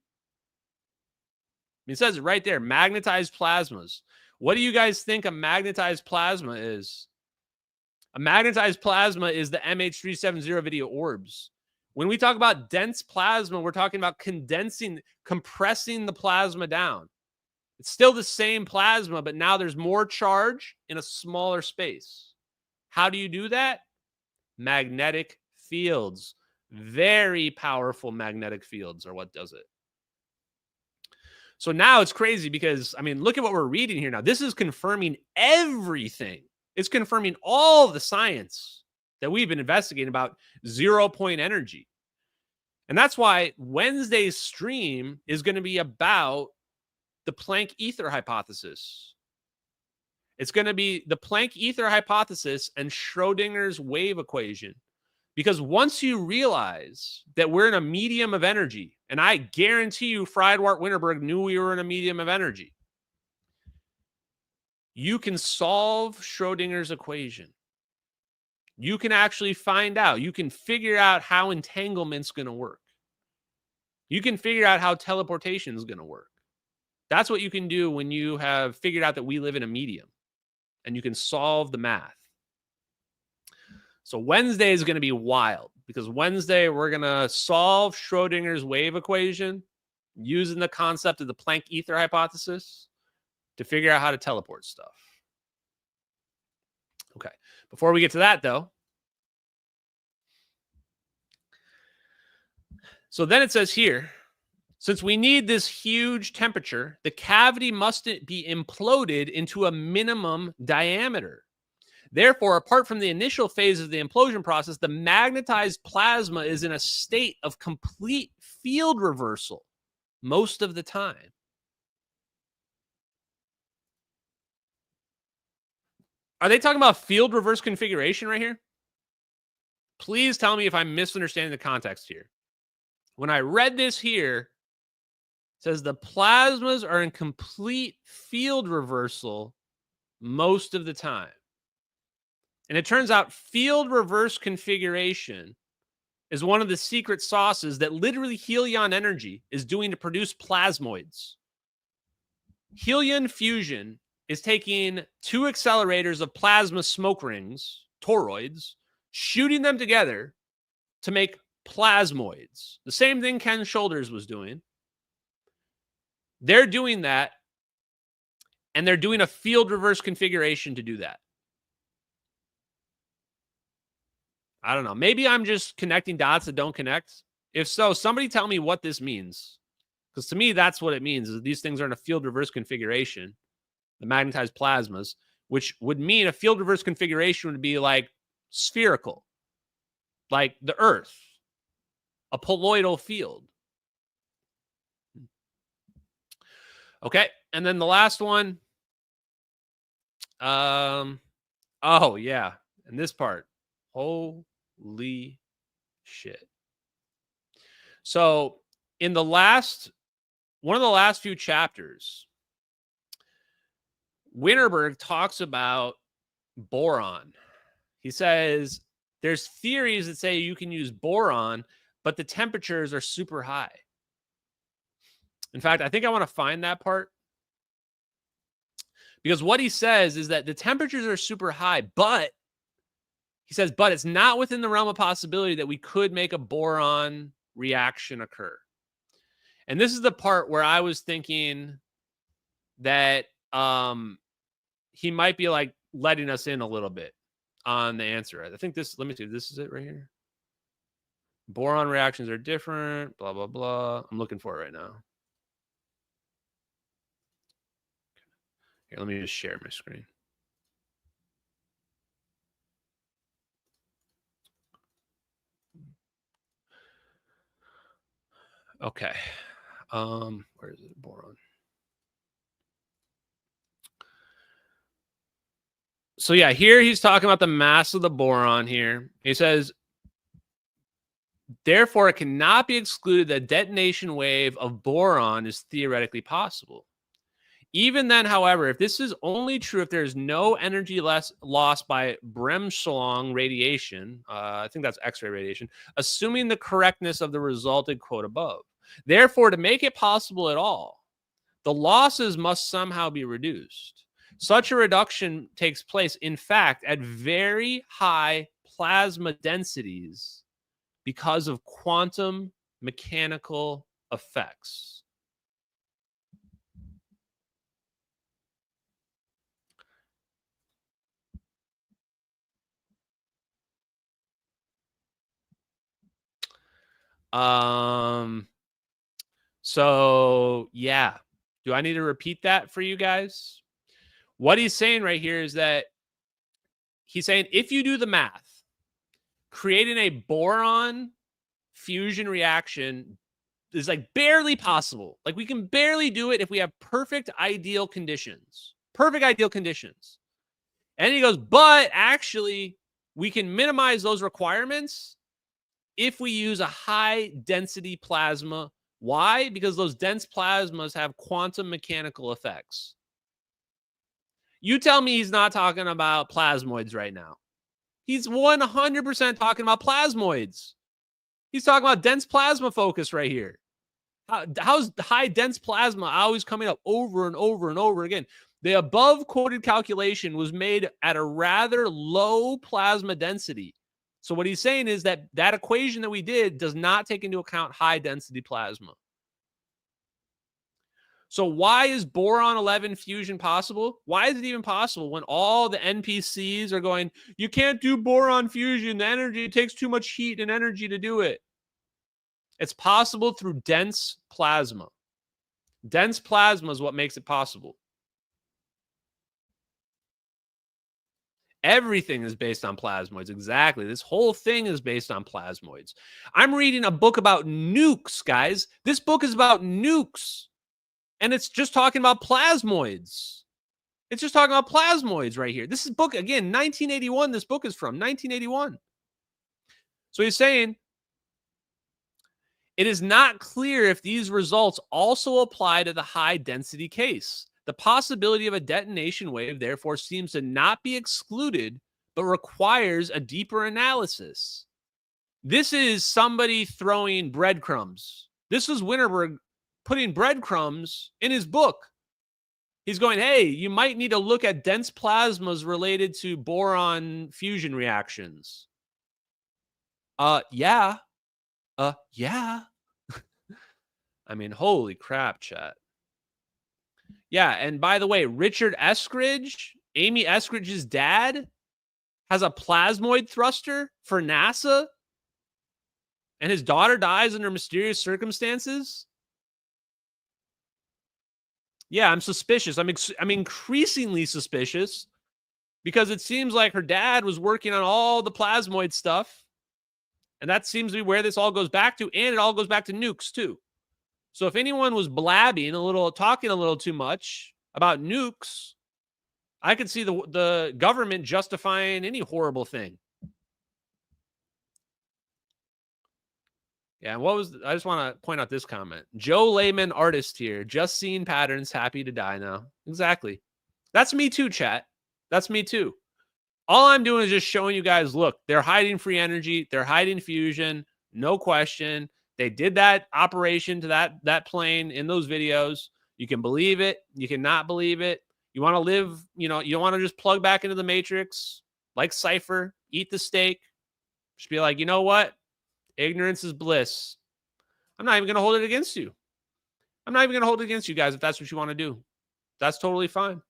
Speaker 5: It says it right there, magnetized plasmas. What do you guys think a magnetized plasma is? A magnetized plasma is the MH370 video orbs. When we talk about dense plasma, we're talking about compressing the plasma down. It's still the same plasma, but now there's more charge in a smaller space. How do you do that? Magnetic fields. Very powerful magnetic fields are what does it. So now it's crazy because, I mean, look at what we're reading here now. This is confirming everything. It's confirming all the science that we've been investigating about 0-point energy. And that's why Wednesday's stream is going to be about the Planck ether hypothesis. It's going to be the Planck ether hypothesis and Schrodinger's wave equation. Because once you realize that we're in a medium of energy, and I guarantee you Friedwardt Winterberg knew we were in a medium of energy, you can solve Schrodinger's equation. You can actually find out. You can figure out how entanglement's going to work. You can figure out how teleportation is going to work. That's what you can do when you have figured out that we live in a medium and you can solve the math. So Wednesday is going to be wild because Wednesday we're going to solve Schrodinger's wave equation using the concept of the Planck ether hypothesis to figure out how to teleport stuff. Okay. Before we get to that, though, so then it says here, since we need this huge temperature, the cavity must be imploded into a minimum diameter. Therefore, apart from the initial phase of the implosion process, the magnetized plasma is in a state of complete field reversal most of the time. Are they talking about field reverse configuration right here? Please tell me if I'm misunderstanding the context here. When I read this here, it says the plasmas are in complete field reversal most of the time. And it turns out field reverse configuration is one of the secret sauces that literally Helion energy is doing to produce plasmoids. Helion fusion is taking two accelerators of plasma smoke rings, toroids, shooting them together to make plasmoids. The same thing Ken Shoulders was doing. They're doing that, and they're doing a field reverse configuration to do that. I don't know. Maybe I'm just connecting dots that don't connect. If so, somebody tell me what this means. Because to me, that's what it means, is these things are in a field reverse configuration, the magnetized plasmas, which would mean a field reverse configuration would be like spherical, like the Earth, a poloidal field. Okay, and then the last one. Oh, yeah, and this part. Holy shit. So in the one of the last few chapters, Winterberg talks about boron. He says there's theories that say you can use boron, but the temperatures are super high. In fact, I think I want to find that part. Because what he says is that the temperatures are super high, but he says, but it's not within the realm of possibility that we could make a boron reaction occur. And this is the part where I was thinking that he might be like letting us in a little bit on the answer. I think this, let me see, this is it right here. Boron reactions are different, blah, blah, blah. I'm looking for it right now. Here, let me just share my screen. Okay. Where is it? Boron. So yeah, here he's talking about the mass of the boron here. He says, therefore, it cannot be excluded that a detonation wave of boron is theoretically possible. Even then, however, if this is only true if there's no energy lost by Bremsstrahlung radiation, I think that's X-ray radiation, assuming the correctness of the resulted quote above. Therefore, to make it possible at all, the losses must somehow be reduced. Such a reduction takes place, in fact, at very high plasma densities because of quantum mechanical effects. So yeah, do I need to repeat that for you guys? What he's saying right here is that he's saying if you do the math, creating a boron fusion reaction is like barely possible. Like we can barely do it if we have perfect ideal conditions. Perfect ideal conditions. And he goes, but actually we can minimize those requirements if we use a high density plasma. Why? Because those dense plasmas have quantum mechanical effects. You tell me he's not talking about plasmoids right now. He's 100% talking about plasmoids. He's talking about dense plasma focus right here. How's high dense plasma always coming up over and over and over again? The above quoted calculation was made at a rather low plasma density. So what he's saying is that that equation that we did does not take into account high density plasma. So why is boron 11 fusion possible? Why is it even possible when all the NPCs are going, you can't do boron fusion, the energy, it takes too much heat and energy to do it. It's possible through dense plasma. Dense plasma is what makes it possible. Everything is based on plasmoids. Exactly. This whole thing is based on plasmoids. I'm reading a book about nukes, guys. This book is about nukes. And it's just talking about plasmoids. It's just talking about plasmoids right here. This is book, again, 1981. This book is from 1981. So he's saying, it is not clear if these results also apply to the high density case. The possibility of a detonation wave, therefore, seems to not be excluded, but requires a deeper analysis. This is somebody throwing breadcrumbs. This is Winterberg putting breadcrumbs in his book. He's going, hey, you might need to look at dense plasmas related to boron fusion reactions. Yeah. Yeah. I mean, holy crap, chat. Yeah, and by the way, Richard Eskridge, Amy Eskridge's dad, has a plasmoid thruster for NASA, and his daughter dies under mysterious circumstances. Yeah, I'm suspicious. I'm increasingly suspicious because it seems like her dad was working on all the plasmoid stuff, and that seems to be where this all goes back to, and it all goes back to nukes too. So if anyone was blabbing a little, talking a little too much about nukes, I could see the government justifying any horrible thing. Yeah, I just want to point out this comment. Joe Layman, artist here, just seeing patterns, happy to die now. Exactly. That's me too, chat. That's me too. All I'm doing is just showing you guys, look, they're hiding free energy. They're hiding fusion. No question. They did that operation to that plane in those videos. You can believe it. You cannot believe it. You want to live, you don't want to just plug back into the matrix like Cypher, eat the steak. Just be like, you know what? Ignorance is bliss. I'm not even going to hold it against you. I'm not even going to hold it against you guys if that's what you want to do. That's totally fine.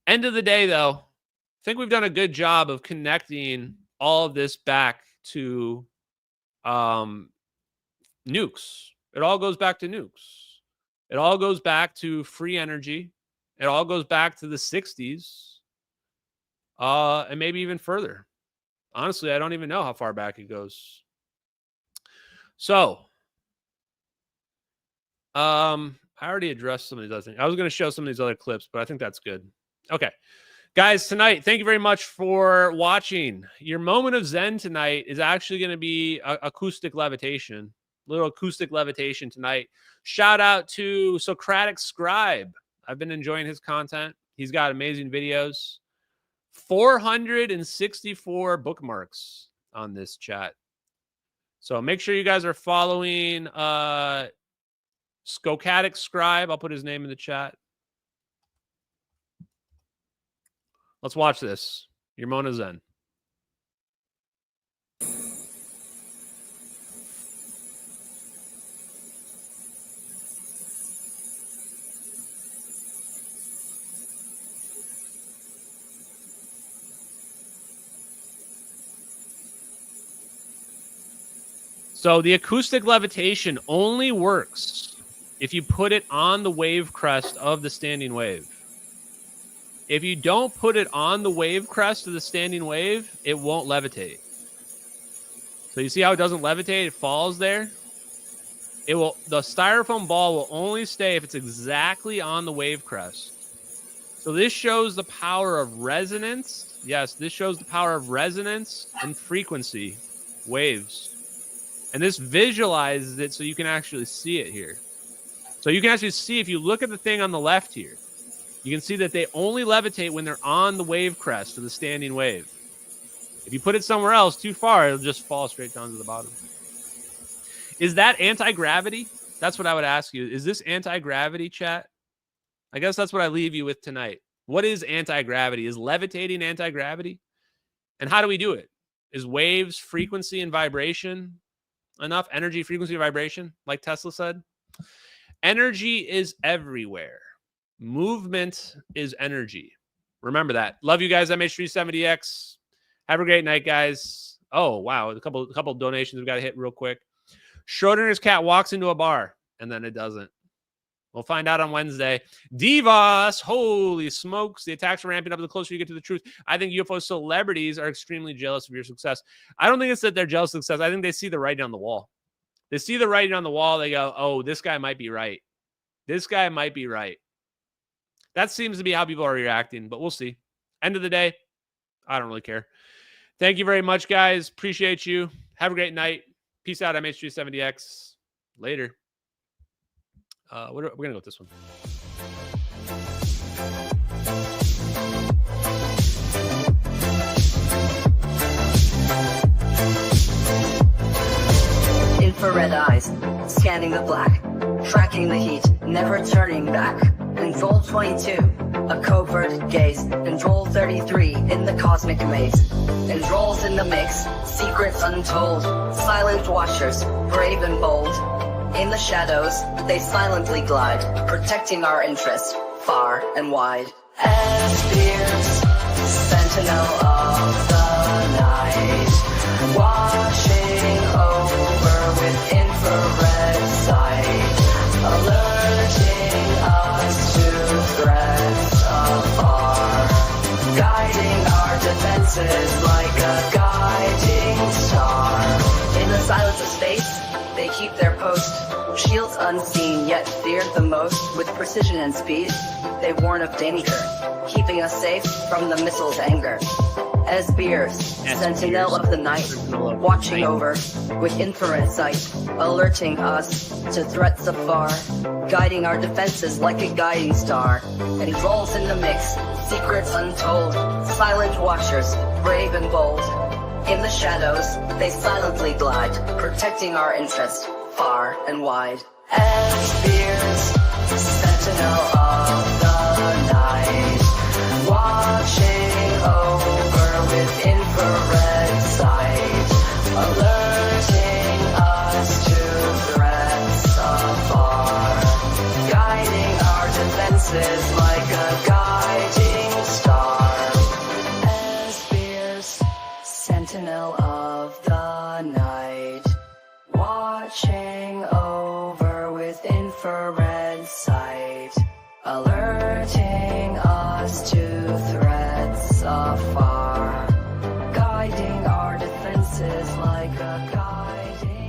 Speaker 5: End of the day, though, I think we've done a good job of connecting all of this back to nukes. It all goes back to nukes. It all goes back to free energy. It all goes back to the 60s and maybe even further. Honestly, I don't even know how far back it goes. So, I already addressed some of these other things. I was going to show some of these other clips, but I think that's good. Okay. Guys, tonight, thank you very much for watching. Your moment of Zen tonight is actually going to be acoustic levitation. Little acoustic levitation tonight. Shout out to Socratic Scribe. I've been enjoying his content. He's got amazing videos. 464 bookmarks on this chat. So make sure you guys are following Socratic Scribe. I'll put his name in the chat. Let's watch this. Your Mona Zen. So the acoustic levitation only works if you put it on the wave crest of the standing wave. If you don't put it on the wave crest of the standing wave, it won't levitate. So you see how it doesn't levitate? It falls there. The styrofoam ball will only stay if it's exactly on the wave crest. So this shows the power of resonance. Yes, this shows the power of resonance and frequency waves. And this visualizes it so you can actually see it here. So you can actually see, if you look at the thing on the left here, you can see that they only levitate when they're on the wave crest of the standing wave. If you put it somewhere else too far, it'll just fall straight down to the bottom. Is that anti-gravity? That's what I would ask you. Is this anti-gravity, chat? I guess that's what I leave you with tonight. What is anti-gravity? Is levitating anti-gravity? And how do we do it? Is waves, frequency, and vibration enough? Energy, frequency, vibration, like Tesla said? Energy is everywhere. Movement is energy. Remember that. Love you guys, MH370X. Have a great night, guys. Oh, wow. A couple donations we've got to hit real quick. Schrodinger's cat walks into a bar, and then it doesn't. We'll find out on Wednesday. Divas, holy smokes. The attacks are ramping up the closer you get to the truth. I think UFO celebrities are extremely jealous of your success. I don't think it's that they're jealous of success. I think they see the writing on the wall. They see the writing on the wall. They go, oh, this guy might be right. This guy might be right. That seems to be how people are reacting, but we'll see. End of the day, I don't really care. Thank you very much, guys. Appreciate you. Have a great night. Peace out, MH370X. Later. We're going to go with this one.
Speaker 10: infrared eyes, scanning the black, tracking the heat, never turning back. Control 22, a covert gaze. Control 33, in the cosmic maze. Controls in the mix, secrets untold. Silent watchers, brave and bold. In the shadows, they silently glide, protecting our interest, far and wide. Spears, sentinel of the night, watching over with infrared sight, alerting us to threats afar, guiding our defenses like a guiding star. In the silence of space, they keep their post, shields unseen yet feared the most. With precision and speed, they warn of danger, keeping us safe from the missile's anger. As beers, sentinel of the night, watching over with infrared sight, alerting us to threats afar, guiding our defenses like a guiding star. Controls in the mix, secrets untold, silent watchers, brave and bold. In the shadows, they silently glide, protecting our interest, far and wide. As beers, sentinel of the night, watching over with infrared sight, alerting us to threats afar, guiding our defenses like a guiding star. As beers, sentinel of the night, watching over with infrared sight, alerting us to threats afar.